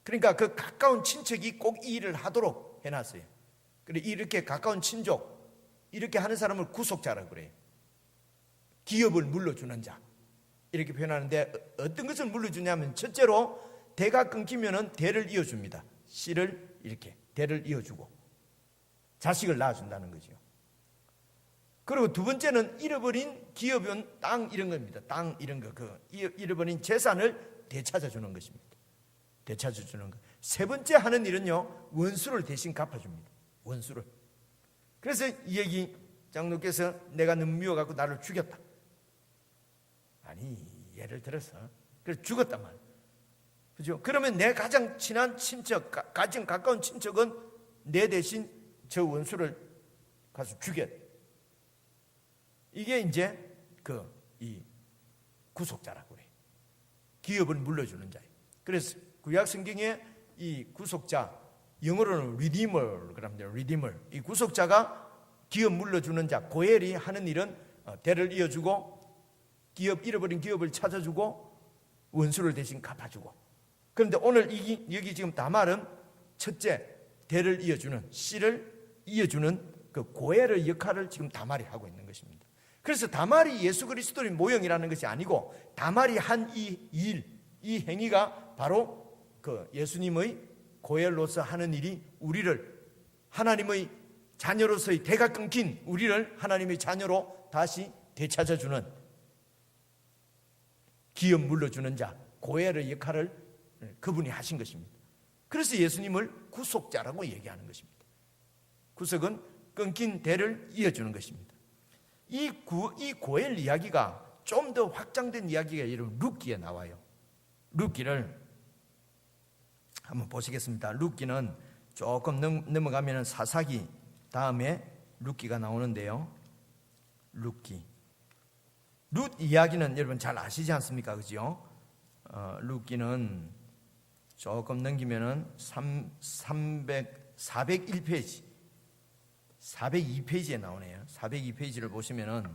그러니까 그 가까운 친척이 꼭 이 일을 하도록 해놨어요. 그리고 이렇게 가까운 친족 이렇게 하는 사람을 구속자라고 그래요. 기업을 물려주는 자 이렇게 표현하는데 어떤 것을 물려주냐면 첫째로 대가 끊기면은 대를 이어줍니다. 씨를 이렇게 대를 이어주고 자식을 낳아준다는 거죠. 그리고 두 번째는 잃어버린 기업은 땅 이런 겁니다. 땅 이런 거, 잃어버린 재산을 되찾아주는 것입니다. 되찾아주는 것. 세 번째 하는 일은요, 원수를 대신 갚아줍니다. 원수를. 그래서 이 얘기 장로께서 내가 너무 미워갖고 나를 죽였다. 아니, 예를 들어서 그래서 죽었단 말이에요. 그죠? 그러면 내 가장 친한 친척, 가장 가까운 친척은 내 대신 저 원수를 가서 죽여. 이게 이제 이 구속자라고 그래요. 기업을 물려주는 자예요. 그래서 구약 성경에 이 구속자, 영어로는 redeemer 그럽니다. redeemer. 이 구속자가 기업 물려주는 자, 고엘이 하는 일은 대를 이어주고 잃어버린 기업을 찾아주고 원수를 대신 갚아주고. 그런데 오늘 여기 지금 다말은 첫째 대를 이어주는 씨를 이어주는 그 고엘의 역할을 지금 다말이 하고 있는 것입니다. 그래서 다말이 예수 그리스도의 모형이라는 것이 아니고 다말이 한 이 일, 이 행위가 바로 그 예수님의 고엘로서 하는 일이 우리를 하나님의 자녀로서의 대가 끊긴 우리를 하나님의 자녀로 다시 되찾아주는, 기업 물러주는 자, 고엘의 역할을 그분이 하신 것입니다. 그래서 예수님을 구속자라고 얘기하는 것입니다. 구속은 끊긴 대를 이어주는 것입니다. 이 고엘 이야기가 좀 더 확장된 이야기가 여러분 룻기에 나와요. 룻기를 한번 보시겠습니다. 룻기는 조금 넘어가면 사사기 다음에 룻기가 나오는데요. 룻기. 룻 이야기는 여러분 잘 아시지 않습니까? 그죠? 룻기는 조금 넘기면은 401페이지, 402페이지에 나오네요. 402페이지를 보시면은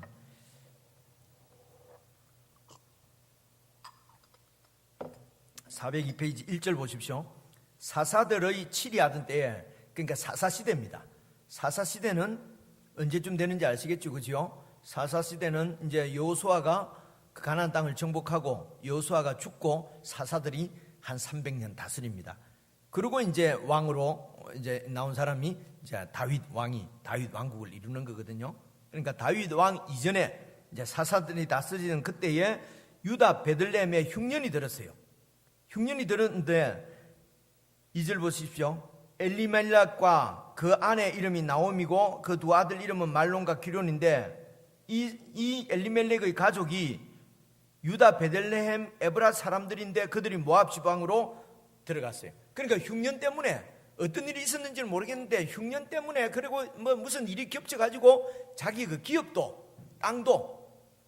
402페이지 1절 보십시오. 사사들의 치리하던 때에, 그러니까 사사시대입니다. 사사시대는 언제쯤 되는지 아시겠죠? 그죠? 사사시대는 이제 여호수아가 그 가나안 땅을 정복하고 여호수아가 죽고 사사들이 한 300년 다스립니다. 그리고 이제 왕으로 이제 나온 사람이 이제 다윗 왕국을 이루는 거거든요. 그러니까 다윗 왕 이전에 이제 사사들이 다스리는 그때에 유다 베들레헴에 흉년이 들었어요. 흉년이 들었는데 2절 보십시오. 엘리멜렉과 그 아내 이름이 나옴이고 그 두 아들 이름은 말론과 기론인데 이 엘리멜렉의 가족이 유다 베들레헴 에브라 사람들인데 그들이 모압 지방으로 들어갔어요. 그러니까 흉년 때문에 어떤 일이 있었는지는 모르겠는데 흉년 때문에, 그리고 뭐 무슨 일이 겹쳐가지고 자기 그 기업도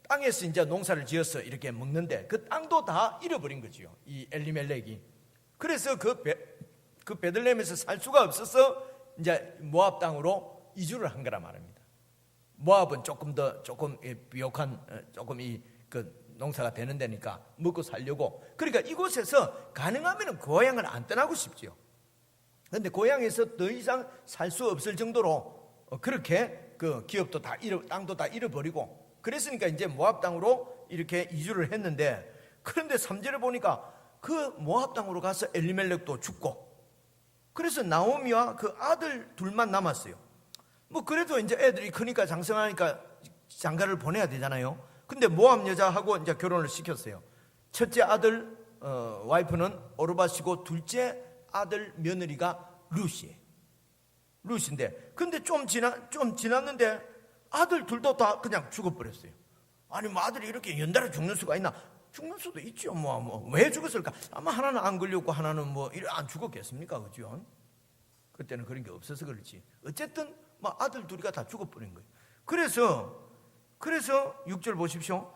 땅에서 이제 농사를 지어서 이렇게 먹는데 그 땅도 다 잃어버린 거지요, 이 엘리멜렉이. 그래서 그 베들레헴에서 살 수가 없어서 이제 모압 땅으로 이주를 한 거란 말입니다. 모압은 조금 비옥한 그 농사가 되는 데니까 먹고 살려고. 그러니까 이곳에서 가능하면 고향을 안 떠나고 싶지요. 그런데 고향에서 더 이상 살 수 없을 정도로 그렇게 그 기업도 땅도 다 잃어버리고, 그랬으니까 이제 모압 땅으로 이렇게 이주를 했는데, 그런데 3절에 보니까 그 모압 땅으로 가서 엘리멜렉도 죽고, 그래서 나오미와 그 아들 둘만 남았어요. 뭐 그래도 이제 애들이 크니까 장성하니까 장가를 보내야 되잖아요. 근데 모압 여자하고 이제 결혼을 시켰어요. 첫째 아들 와이프는 오르바시고 둘째 아들 며느리가 룻이에요. 룻인데, 근데 좀 지났는데 아들 둘도 다 그냥 죽어버렸어요. 아니 뭐 아들이 이렇게 연달아 죽는 수가 있나? 죽는 수도 있죠. 왜 죽었을까? 아마 하나는 안 걸렸고 하나는 뭐 안 죽었겠습니까? 그죠? 그때는 그런 게 없어서 그렇지. 어쨌든 뭐 아들 둘이 다 죽어버린 거예요. 그래서 6절 보십시오.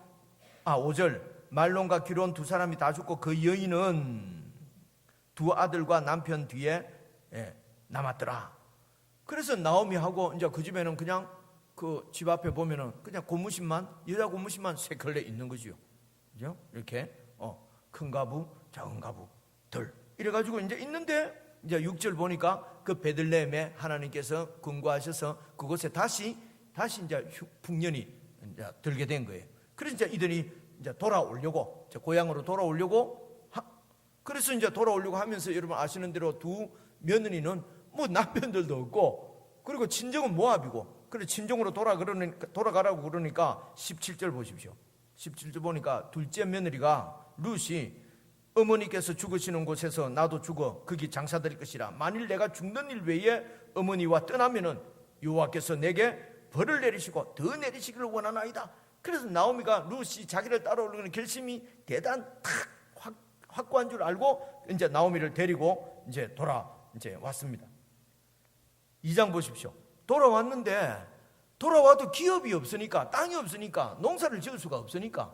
5절. 말론과 기론 두 사람이 다 죽고 그 여인은 두 아들과 남편 뒤에 남았더라. 그래서 나오미하고 이제 그 집에는 그냥 그 집 앞에 보면은 그냥 여자 고무신만 세 켤레 있는 거지요. 그죠? 이렇게 큰 가부, 작은 가부, 이래가지고 이제 있는데, 이제 6절 보니까 그 베들레헴에 하나님께서 근거하셔서 그곳에 다시 이제 풍년이 이제 들게 된 거예요. 그래서 이제 이들이 이제 돌아오려고, 고향으로 돌아오려고, 그래서 이제 돌아오려고 하면서 여러분 아시는 대로 두 며느리는 뭐 남편들도 없고, 그리고 친정은 모압이고, 그래서 친정으로 돌아가라고 그러니까 17절 보십시오. 17절 보니까 둘째 며느리가 룻이 어머니께서 죽으시는 곳에서 나도 죽어 거기 장사될 것이라. 만일 내가 죽는 일 외에 어머니와 떠나면은 여호와께서 내게 벌을 내리시고 더 내리시기를 원하나이다. 그래서 나오미가 룻이 자기를 따라오려는 결심이 확고한 줄 알고 이제 나오미를 데리고 이제 왔습니다. 2장 보십시오. 돌아와도 기업이 없으니까, 땅이 없으니까, 농사를 지을 수가 없으니까,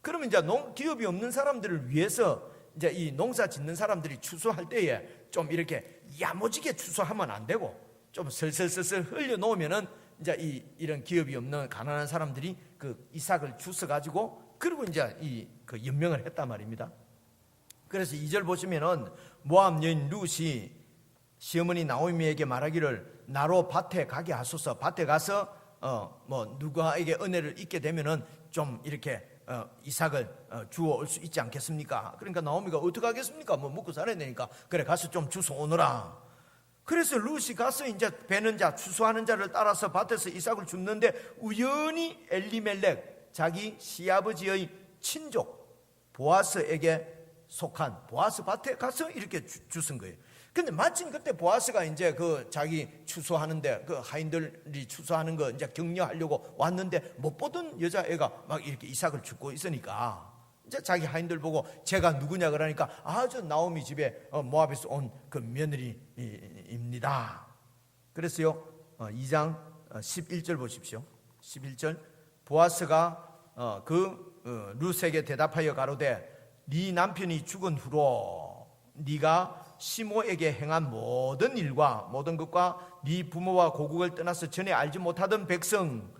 그러면 이제 기업이 없는 사람들을 위해서 이제 이 농사 짓는 사람들이 추수할 때에 좀 이렇게 야무지게 추수하면 안 되고 좀 슬슬 흘려 놓으면은 이제 이런 기업이 없는 가난한 사람들이 그 이삭을 주워 가지고, 그리고 이제 그 연명을 했단 말입니다. 그래서 2절 보시면은 모압 여인 룻이 시어머니 나오미에게 말하기를 나로 밭에 가게 하소서. 밭에 가서 누가에게 은혜를 잊게 되면은 좀 이렇게 이삭을 주워 올 수 있지 않겠습니까? 그러니까 나오미가 어떻게 하겠습니까? 먹고 살아야 되니까 그래 가서 좀 주워 오너라. 그래서 룻이 가서 이제 베는 자, 추수하는 자를 따라서 밭에서 이삭을 줍는데 우연히 엘리멜렉 자기 시아버지의 친족 보아스에게 속한 보아스 밭에 가서 이렇게 주신 거예요. 근데 마침 그때 보아스가 이제 그 자기 추수하는데 그 하인들이 추수하는 거 이제 격려하려고 왔는데 못 보던 여자애가 막 이렇게 이삭을 줍고 있으니까 이제 자기 하인들 보고 제가 누구냐 그러니까 저 나오미 집에 모압에서 온 그 며느리입니다. 그랬어요. 2장 11절 보십시오. 11절 보아스가 룻에게 대답하여 가로되 네 남편이 죽은 후로 네가 시모에게 행한 모든 일과 모든 것과 네 부모와 고국을 떠나서 전에 알지 못하던 백성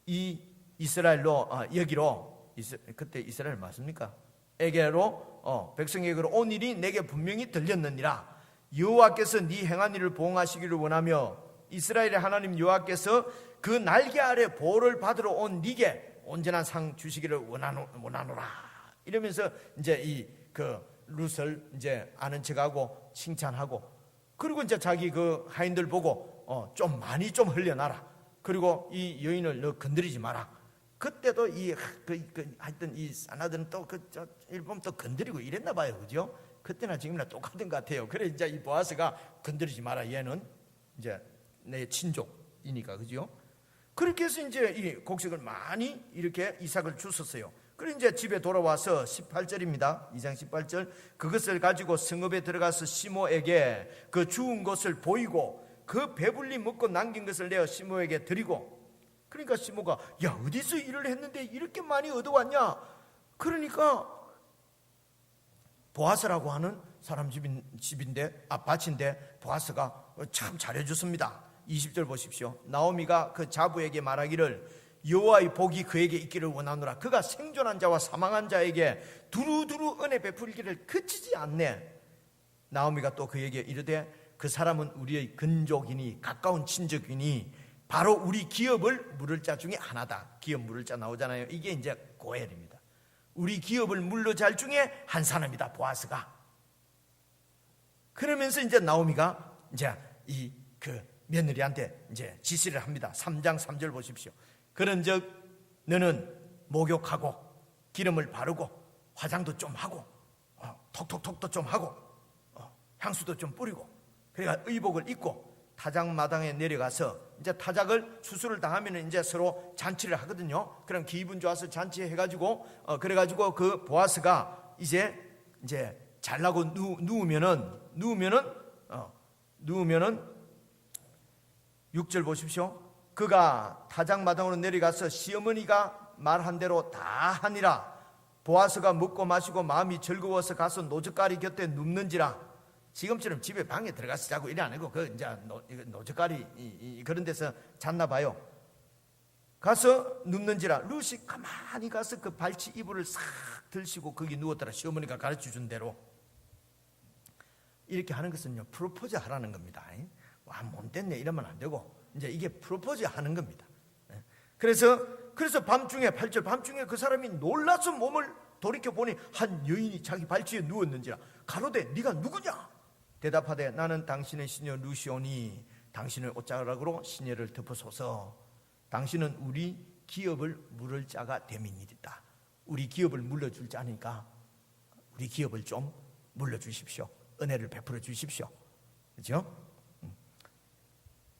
이 이스라엘로 여기로 그때 이스라엘 맞습니까? 에게로 백성에게로 온 일이 내게 분명히 들렸느니라. 여호와께서 네 행한 일을 보응하시기를 원하며 이스라엘의 하나님 여호와께서 그 날개 아래 보호를 받으러 온 네게 온전한 상 주시기를 원하노라. 이러면서 이제 룻을 이제 아는 척하고 칭찬하고 그리고 이제 자기 그 하인들 보고 좀 많이 좀 흘려놔라. 그리고 이 여인을 너 건드리지 마라. 그때도 하여튼 이 사나들은 또 일본 또 건드리고 이랬나 봐요, 그죠? 그때나 지금이나 똑같은 것 같아요. 그래 이제 이 보아스가 건드리지 마라. 얘는 이제 내 친족이니까, 그죠? 그렇게 해서 이제 이 곡식을 많이 이렇게 이삭을 주셨어요. 그리고 이제 집에 돌아와서 18절입니다. 2장 18절 그것을 가지고 성읍에 들어가서 시모에게 그 주운 것을 보이고 그 배불리 먹고 남긴 것을 내어 시모에게 드리고 그러니까 시모가 야 어디서 일을 했는데 이렇게 많이 얻어왔냐? 그러니까 보아스라고 하는 사람 집인데 밭인데 보아스가 참 잘해줬습니다. 20절 보십시오. 나오미가 그 자부에게 말하기를 여호와의 복이 그에게 있기를 원하노라. 그가 생존한 자와 사망한 자에게 두루두루 은혜 베풀기를 그치지 않네. 나오미가 또 그에게 이르되 그 사람은 우리의 근족이니 가까운 친족이니 바로 우리 기업을 물을 자 중에 하나다. 기업 물을 자 나오잖아요. 이게 이제 고엘입니다. 우리 기업을 물러 잘 중에 한 사람이다, 보아스가. 그러면서 이제 나오미가 이제 그 며느리한테 이제 지시를 합니다. 3장 3절 보십시오. 그런즉 너는 목욕하고 기름을 바르고 화장도 좀 하고 톡톡톡도 좀 하고 향수도 좀 뿌리고 그러니까 의복을 입고 타작마당에 내려가서 이제 타작을 추수를 당하면 이제 서로 잔치를 하거든요. 그럼 기분 좋아서 잔치해가지고 그래가지고 그 보아스가 이제 잘라고 누우면은 6절 보십시오. 그가 타작마당으로 내려가서 시어머니가 말한 대로 다 하니라. 보아스가 먹고 마시고 마음이 즐거워서 가서 노젓가리 곁에 눕는지라. 지금처럼 집에 방에 들어가서 자고 이래 안 하고 이제 노젓가리 그런 데서 잤나 봐요. 가서 눕는지라. 룻이 가만히 가서 그 발치 이불을 싹 들시고 거기 누웠더라. 시어머니가 가르쳐 준 대로. 이렇게 하는 것은요 프로포즈 하라는 겁니다. 와 못됐네 이러면 안 되고 이제 이게 프로포즈 하는 겁니다. 그래서 밤중에 8절 밤중에 그 사람이 놀라서 몸을 돌이켜 보니 한 여인이 자기 발치에 누웠는지라. 가로되 네가 누구냐? 대답하되 나는 당신의 시녀 루시오니 당신의 옷자락으로 시녀를 덮어소서. 당신은 우리 기업을 물을 자가 됨이니이다. 우리 기업을 물려줄 자니까 우리 기업을 좀 물려주십시오. 은혜를 베풀어 주십시오. 그렇죠?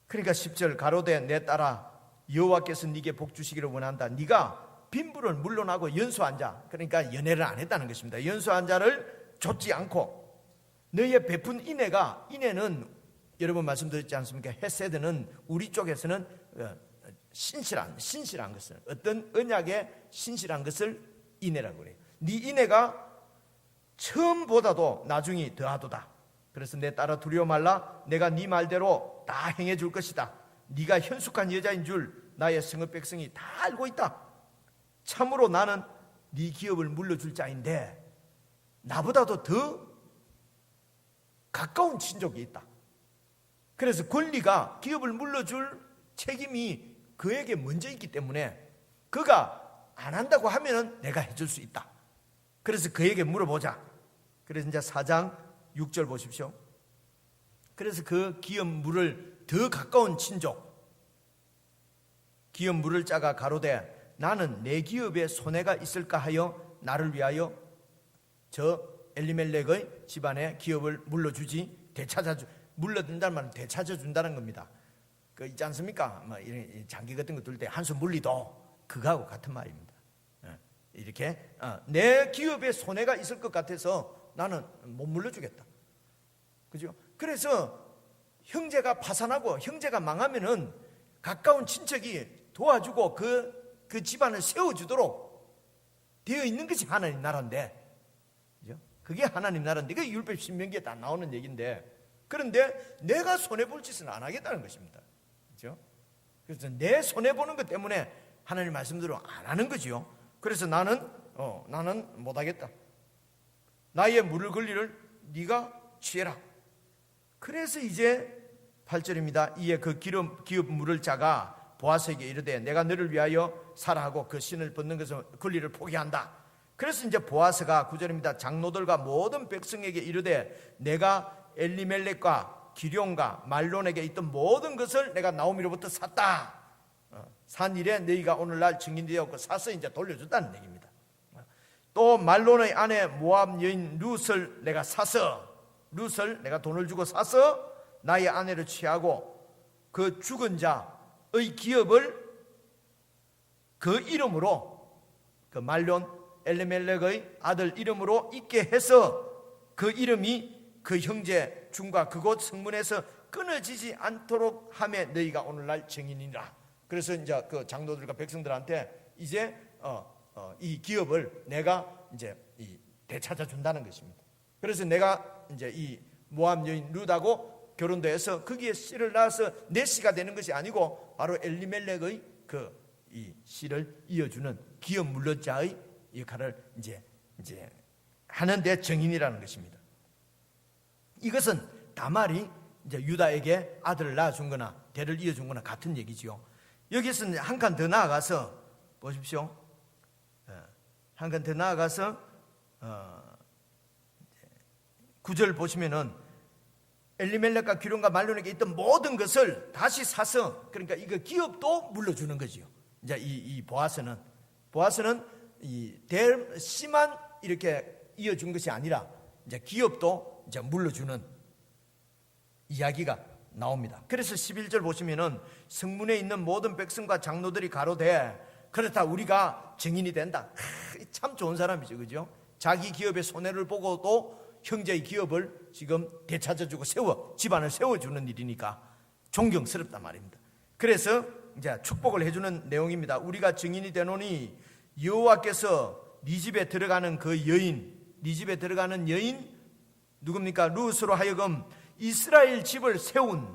그러니까 10절 가로되 내 딸아 여호와께서 네게 복 주시기를 원한다. 네가 빈부를 물러나고 연수한 자, 그러니까 연애를 안 했다는 것입니다. 연수한 자를 좇지 않고 너희의 베푼 인애는 여러분 말씀드렸지 않습니까? 헤세드는 우리 쪽에서는 신실한 것을 어떤 언약의 신실한 것을 인애라고 그래요. 네 인애가 처음보다도 나중이 더하도다. 그래서 내 딸아 두려워 말라. 내가 네 말대로 다 행해 줄 것이다. 네가 현숙한 여자인 줄 나의 성읍 백성이 다 알고 있다. 참으로 나는 네 기업을 물려줄 자인데 나보다도 더 가까운 친족이 있다. 그래서 권리가 기업을 물러줄 책임이 그에게 먼저 있기 때문에 그가 안 한다고 하면은 내가 해줄 수 있다. 그래서 그에게 물어보자. 그래서 이제 4장 6절 보십시오. 그래서 그 기업 물을 더 가까운 친족 기업 물을 자가 가로되 나는 내 기업에 손해가 있을까 하여 나를 위하여 저 엘리멜렉의 집안의 기업을 물러주지 물러준다는 말은 되찾아준다는 겁니다. 그 있지 않습니까? 뭐 이런 장기 같은 거 둘 때 한수 물리도 그거하고 같은 말입니다. 이렇게 내 기업에 손해가 있을 것 같아서 나는 못 물려주겠다. 그죠? 그래서 형제가 파산하고 형제가 망하면은 가까운 친척이 도와주고 그 집안을 세워주도록 되어 있는 것이 하나님 나라인데, 그죠? 그게 하나님 나라인데, 그게 율법 신명기에 다 나오는 얘기인데, 그런데 내가 손해볼 짓은 안 하겠다는 것입니다. 그죠? 그래서 내 손해보는 것 때문에 하나님 말씀대로 안 하는 거지요. 그래서 나는 못하겠다. 나의 물을 권리를 네가 취해라. 그래서 이제 8절입니다. 이에 그 기업 물을 자가 보아스에게 이르되 내가 너를 위하여 살아 하고 그 신을 벗는 것을 권리를 포기한다. 그래서 이제 보아스가 9절입니다. 장로들과 모든 백성에게 이르되 내가 엘리멜렉과 기룡과 말론에게 있던 모든 것을 내가 나오미로부터 샀다. 산 일에 너희가 오늘날 증인되었고 사서 이제 돌려줬다는 얘기입니다. 또 말론의 아내 모압 여인 룻을 내가 사서, 룻을 내가 돈을 주고 사서 나의 아내를 취하고 그 죽은 자의 기업을 그 이름으로, 그 말론 엘리멜렉의 아들 이름으로 있게 해서 그 이름이 그 형제 중과 그곳 성문에서 끊어지지 않도록 하매 너희가 오늘날 증인이라. 그래서 이제 그 장로들과 백성들한테 이제 이 기업을 내가 이제 되찾아 준다는 것입니다. 그래서 내가 이제 이 모압 여인 룻하고 결혼도 해서 거기에 씨를 낳아서 내 씨가 되는 것이 아니고 바로 엘리멜렉의 그 이 씨를 이어주는 기업 물러자의 역할을 이제 하는데 증인이라는 것입니다. 이것은 다말이 이제 유다에게 아들을 낳아준 거나 대를 이어준 거나 같은 얘기지요. 여기서는 한 칸 더 나아가서 보십시오. 한 칸 더 나아가서 9절 보시면은 엘리멜렉과 기룡과 말론에게 있던 모든 것을 다시 사서, 그러니까 이거 기업도 물려주는 거지요. 이제 이 보아스는 이 씨만 이렇게 이어준 것이 아니라 이제 기업도 이제 물려주는 이야기가 나옵니다. 그래서 11절 보시면은 성문에 있는 모든 백성과 장로들이 가로되 그렇다 우리가 증인이 된다. 참 좋은 사람이죠, 그죠? 자기 기업의 손해를 보고도 형제의 기업을 지금 되찾아주고 집안을 세워주는 일이니까 존경스럽단 말입니다. 그래서 이제 축복을 해주는 내용입니다. 우리가 증인이 되노니 여호와께서 네 집에 들어가는 그 여인, 네 집에 들어가는 여인 누굽니까? 룻으로 하여금 이스라엘 집을 세운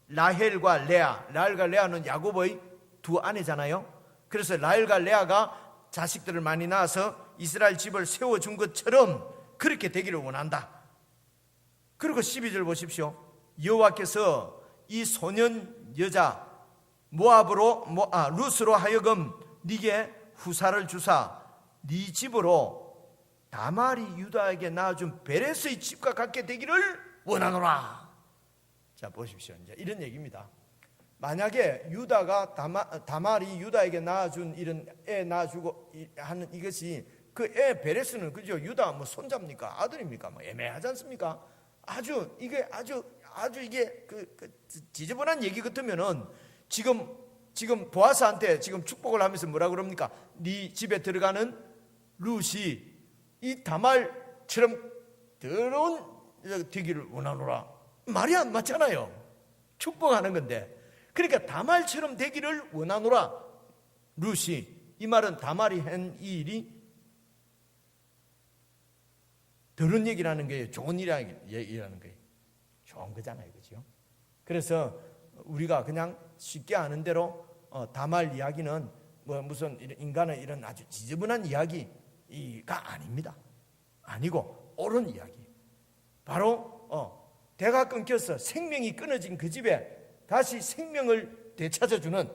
라헬과 레아는 야곱의 두 아내잖아요. 그래서 라헬과 레아가 자식들을 많이 낳아서 이스라엘 집을 세워준 것처럼 그렇게 되기를 원한다. 그리고 12절 보십시오. 여호와께서 이 소년 여자 룻으로 하여금 네게 후사를 주사 네 집으로 다말이 유다에게 낳아준 베레스의 집과 같게 되기를 원하노라. 자 보십시오. 이제 이런 얘기입니다. 만약에 유다가 다말이 유다에게 낳아준 이런 애 낳아주고 하는 이것이 그 애 베레스는 그죠? 유다 뭐 손자입니까? 아들입니까? 뭐 애매하지 않습니까? 아주 이게 지저분한 얘기 같으면은 지금 보아스한테 지금 축복을 하면서 뭐라 그럽니까? 네 집에 들어가는 룻이 이 다말처럼 더러운 되기를 원하노라. 말이 안 맞잖아요. 축복하는 건데. 그러니까 다말처럼 되기를 원하노라. 룻이, 이 말은 다말이 한 이 일이 더러운 얘기라는 거예요. 좋은 일이라는 거예요. 좋은 거잖아요, 그렇죠? 그래서 우리가 그냥 쉽게 아는 대로 다말 이야기는 뭐 무슨 인간의 이런 아주 지저분한 이야기가 아닙니다. 아니고 옳은 이야기. 바로 대가 끊겨서 생명이 끊어진 그 집에 다시 생명을 되찾아주는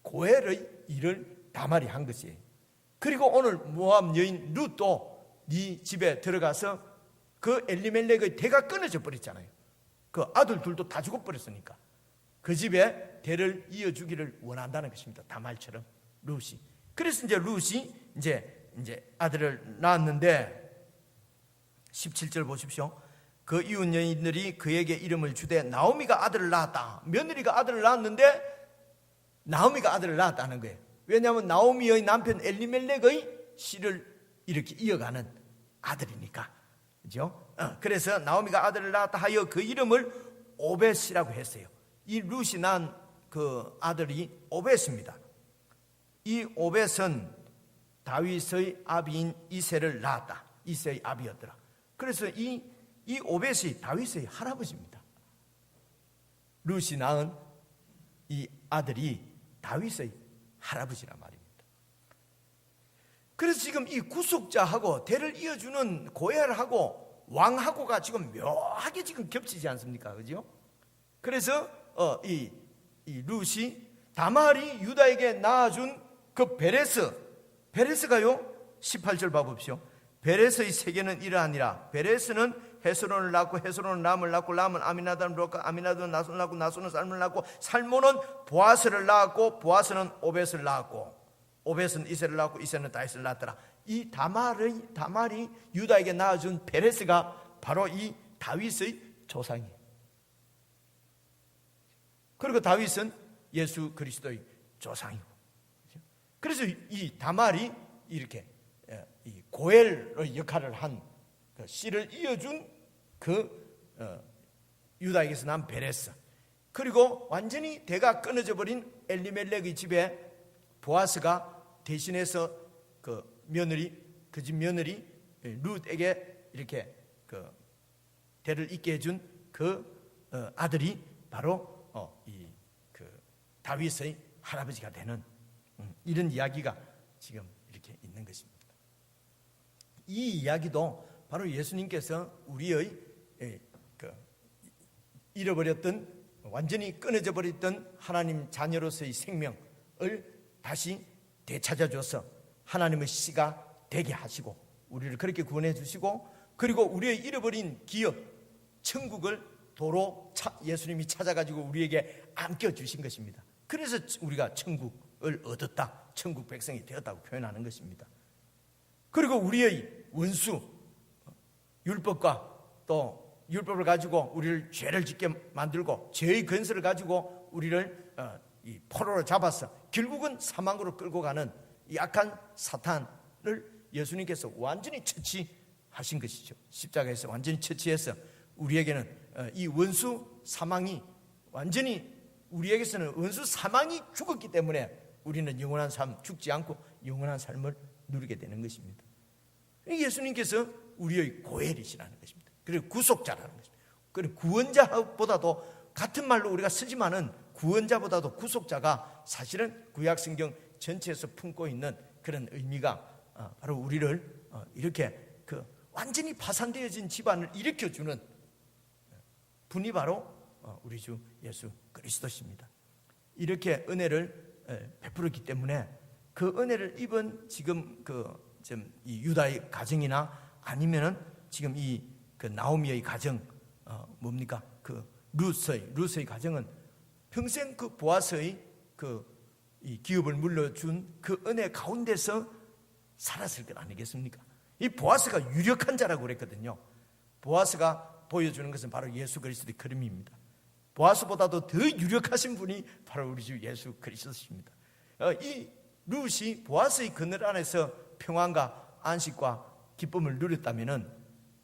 고엘의 일을 다말이 한 것이에요. 그리고 오늘 모압 여인 룻도 네 집에 들어가서 그 엘리멜렉의 대가 끊어져 버렸잖아요. 그 아들 둘도 다 죽어버렸으니까 그 집에 대를 이어주기를 원한다는 것입니다. 다말처럼 룻이. 그래서 이제 룻이 이제 아들을 낳았는데 17절 보십시오. 그 이웃 여인들이 그에게 이름을 주되 나오미가 아들을 낳았다. 며느리가 아들을 낳았는데 나오미가 아들을 낳았다는 거예요. 왜냐하면 나오미의 남편 엘리멜렉의 씨를 이렇게 이어가는 아들이니까. 그죠? 그래서 나오미가 아들을 낳았다 하여 그 이름을 오벳이라고 했어요. 이 룻이 낳은 그 아들이 오벳입니다. 이 오벳은 다윗의 아비인 이새를 낳았다. 이새의 아비였더라. 그래서 이 오벳이 다윗의 할아버지입니다. 룻이 낳은 이 아들이 다윗의 할아버지란 말입니다. 그래서 지금 이 구속자하고 대를 이어주는 고엘하고 왕하고가 지금 묘하게 지금 겹치지 않습니까? 그죠? 그래서 이 룻이 다말이 유다에게 낳아준 그 베레스가요 18절 봐봅시오. 베레스의 세계는 이러하니라. 베레스는 헤스론을 낳고 헤스론은 람을 낳고 람은 아미나답을 낳고 아미나답은 나손을 낳고 나손은 살몬을 낳고 살몬은 보아스를 낳았고 보아스는 오벳을 낳았고 오벳은 이새를 낳고 이새는 다윗을 낳았더라. 이 다말이 유다에게 낳아준 베레스가 바로 이 다윗의 조상이에요. 그리고 다윗은 예수 그리스도의 조상이고. 그래서 이 다말이 이렇게 이 고엘의 역할을 한 그 씨를 이어준 그 유다에게서 난 베레스, 그리고 완전히 대가 끊어져 버린 엘리멜렉의 집에 보아스가 대신해서 그 집 며느리 룻에게 이렇게 그 대를 잇게 해준 그 아들이 바로 그 다윗의 할아버지가 되는 이런 이야기가 지금 이렇게 있는 것입니다. 이 이야기도 바로 예수님께서 우리의 그 잃어버렸던, 완전히 끊어져 버렸던 하나님 자녀로서의 생명을 다시 되찾아줘서 하나님의 씨가 되게 하시고 우리를 그렇게 구원해 주시고, 그리고 우리의 잃어버린 기업 천국을 도로 예수님이 찾아가지고 우리에게 안겨주신 것입니다. 그래서 우리가 천국을 얻었다, 천국 백성이 되었다고 표현하는 것입니다. 그리고 우리의 원수 율법과 또 율법을 가지고 우리를 죄를 짓게 만들고 죄의 근세를 가지고 우리를 이 포로로 잡아서 결국은 사망으로 끌고 가는 이 악한 사탄을 예수님께서 완전히 처치하신 것이죠. 십자가에서 완전히 처치해서 우리에게는 이 원수 사망이 완전히, 우리에게서는 원수 사망이 죽었기 때문에 우리는 영원한 삶, 죽지 않고 영원한 삶을 누리게 되는 것입니다. 예수님께서 우리의 고엘이시라는 것입니다. 그리고 구속자라는 것입니다. 그리고 구원자보다도, 같은 말로 우리가 쓰지만은 구원자보다도 구속자가 사실은 구약성경 전체에서 품고 있는 그런 의미가 바로 우리를 이렇게 그 완전히 파산되어진 집안을 일으켜주는 분이 바로 우리 주 예수 그리스도십니다. 이렇게 은혜를 베풀었기 때문에 그 은혜를 입은 지금 이 유다의 가정이나 아니면은 지금 그 나오미의 가정, 뭡니까? 그 룻의 가정은 평생 그 보아스의 이 기업을 물려준 그 은혜 가운데서 살았을 것 아니겠습니까? 이 보아스가 유력한 자라고 그랬거든요. 보아스가 보여주는 것은 바로 예수 그리스도의 그림입니다. 보아스보다도 더 유력하신 분이 바로 우리 주 예수 그리스도십니다. 이 룻이 보아스의 그늘 안에서 평안과 안식과 기쁨을 누렸다면은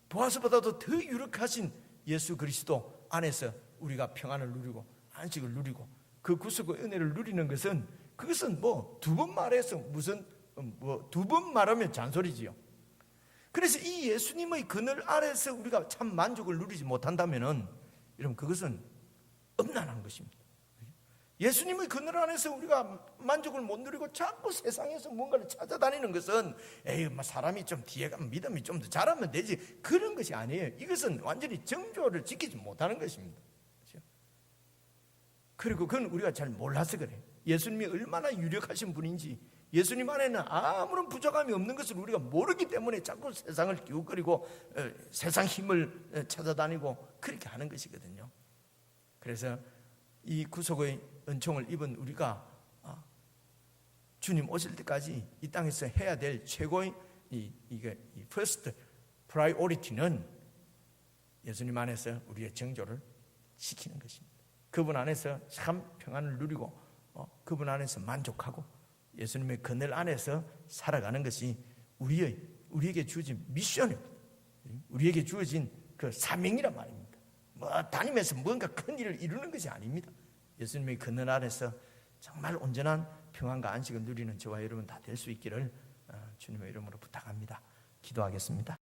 보아스보다도 더 유력하신 예수 그리스도 안에서 우리가 평안을 누리고 안식을 누리고 그 구속의 은혜를 누리는 것은, 그것은 뭐 두 번 말해서 무슨 두 번 말하면 잔소리지요. 그래서 이 예수님의 그늘 아래서 우리가 참 만족을 누리지 못한다면은 여러분 그것은 엄난한 것입니다. 예수님의 그늘 안에서 우리가 만족을 못 누리고 자꾸 세상에서 뭔가를 찾아다니는 것은 에이, 사람이 좀 뒤에 가면 믿음이 좀 더 잘하면 되지, 그런 것이 아니에요. 이것은 완전히 정조를 지키지 못하는 것입니다. 그렇죠? 그리고 그건 우리가 잘 몰라서 그래요. 예수님이 얼마나 유력하신 분인지, 예수님 안에는 아무런 부족함이 없는 것을 우리가 모르기 때문에 자꾸 세상을 기웃거리고 세상 힘을 찾아다니고 그렇게 하는 것이거든요. 그래서 이 구속의 은총을 입은 우리가 주님 오실 때까지 이 땅에서 해야 될 최고의 이 first priority는 예수님 안에서 우리의 정조를 지키는 것입니다. 그분 안에서 참 평안을 누리고 그분 안에서 만족하고 예수님의 그늘 안에서 살아가는 것이 우리에게 주어진 미션입니다. 우리에게 주어진 그 사명이란 말입니다. 다니면서 뭔가 큰 일을 이루는 것이 아닙니다. 예수님의 그늘 안에서 정말 온전한 평안과 안식을 누리는 저와 여러분 다 될 수 있기를 주님의 이름으로 부탁합니다. 기도하겠습니다.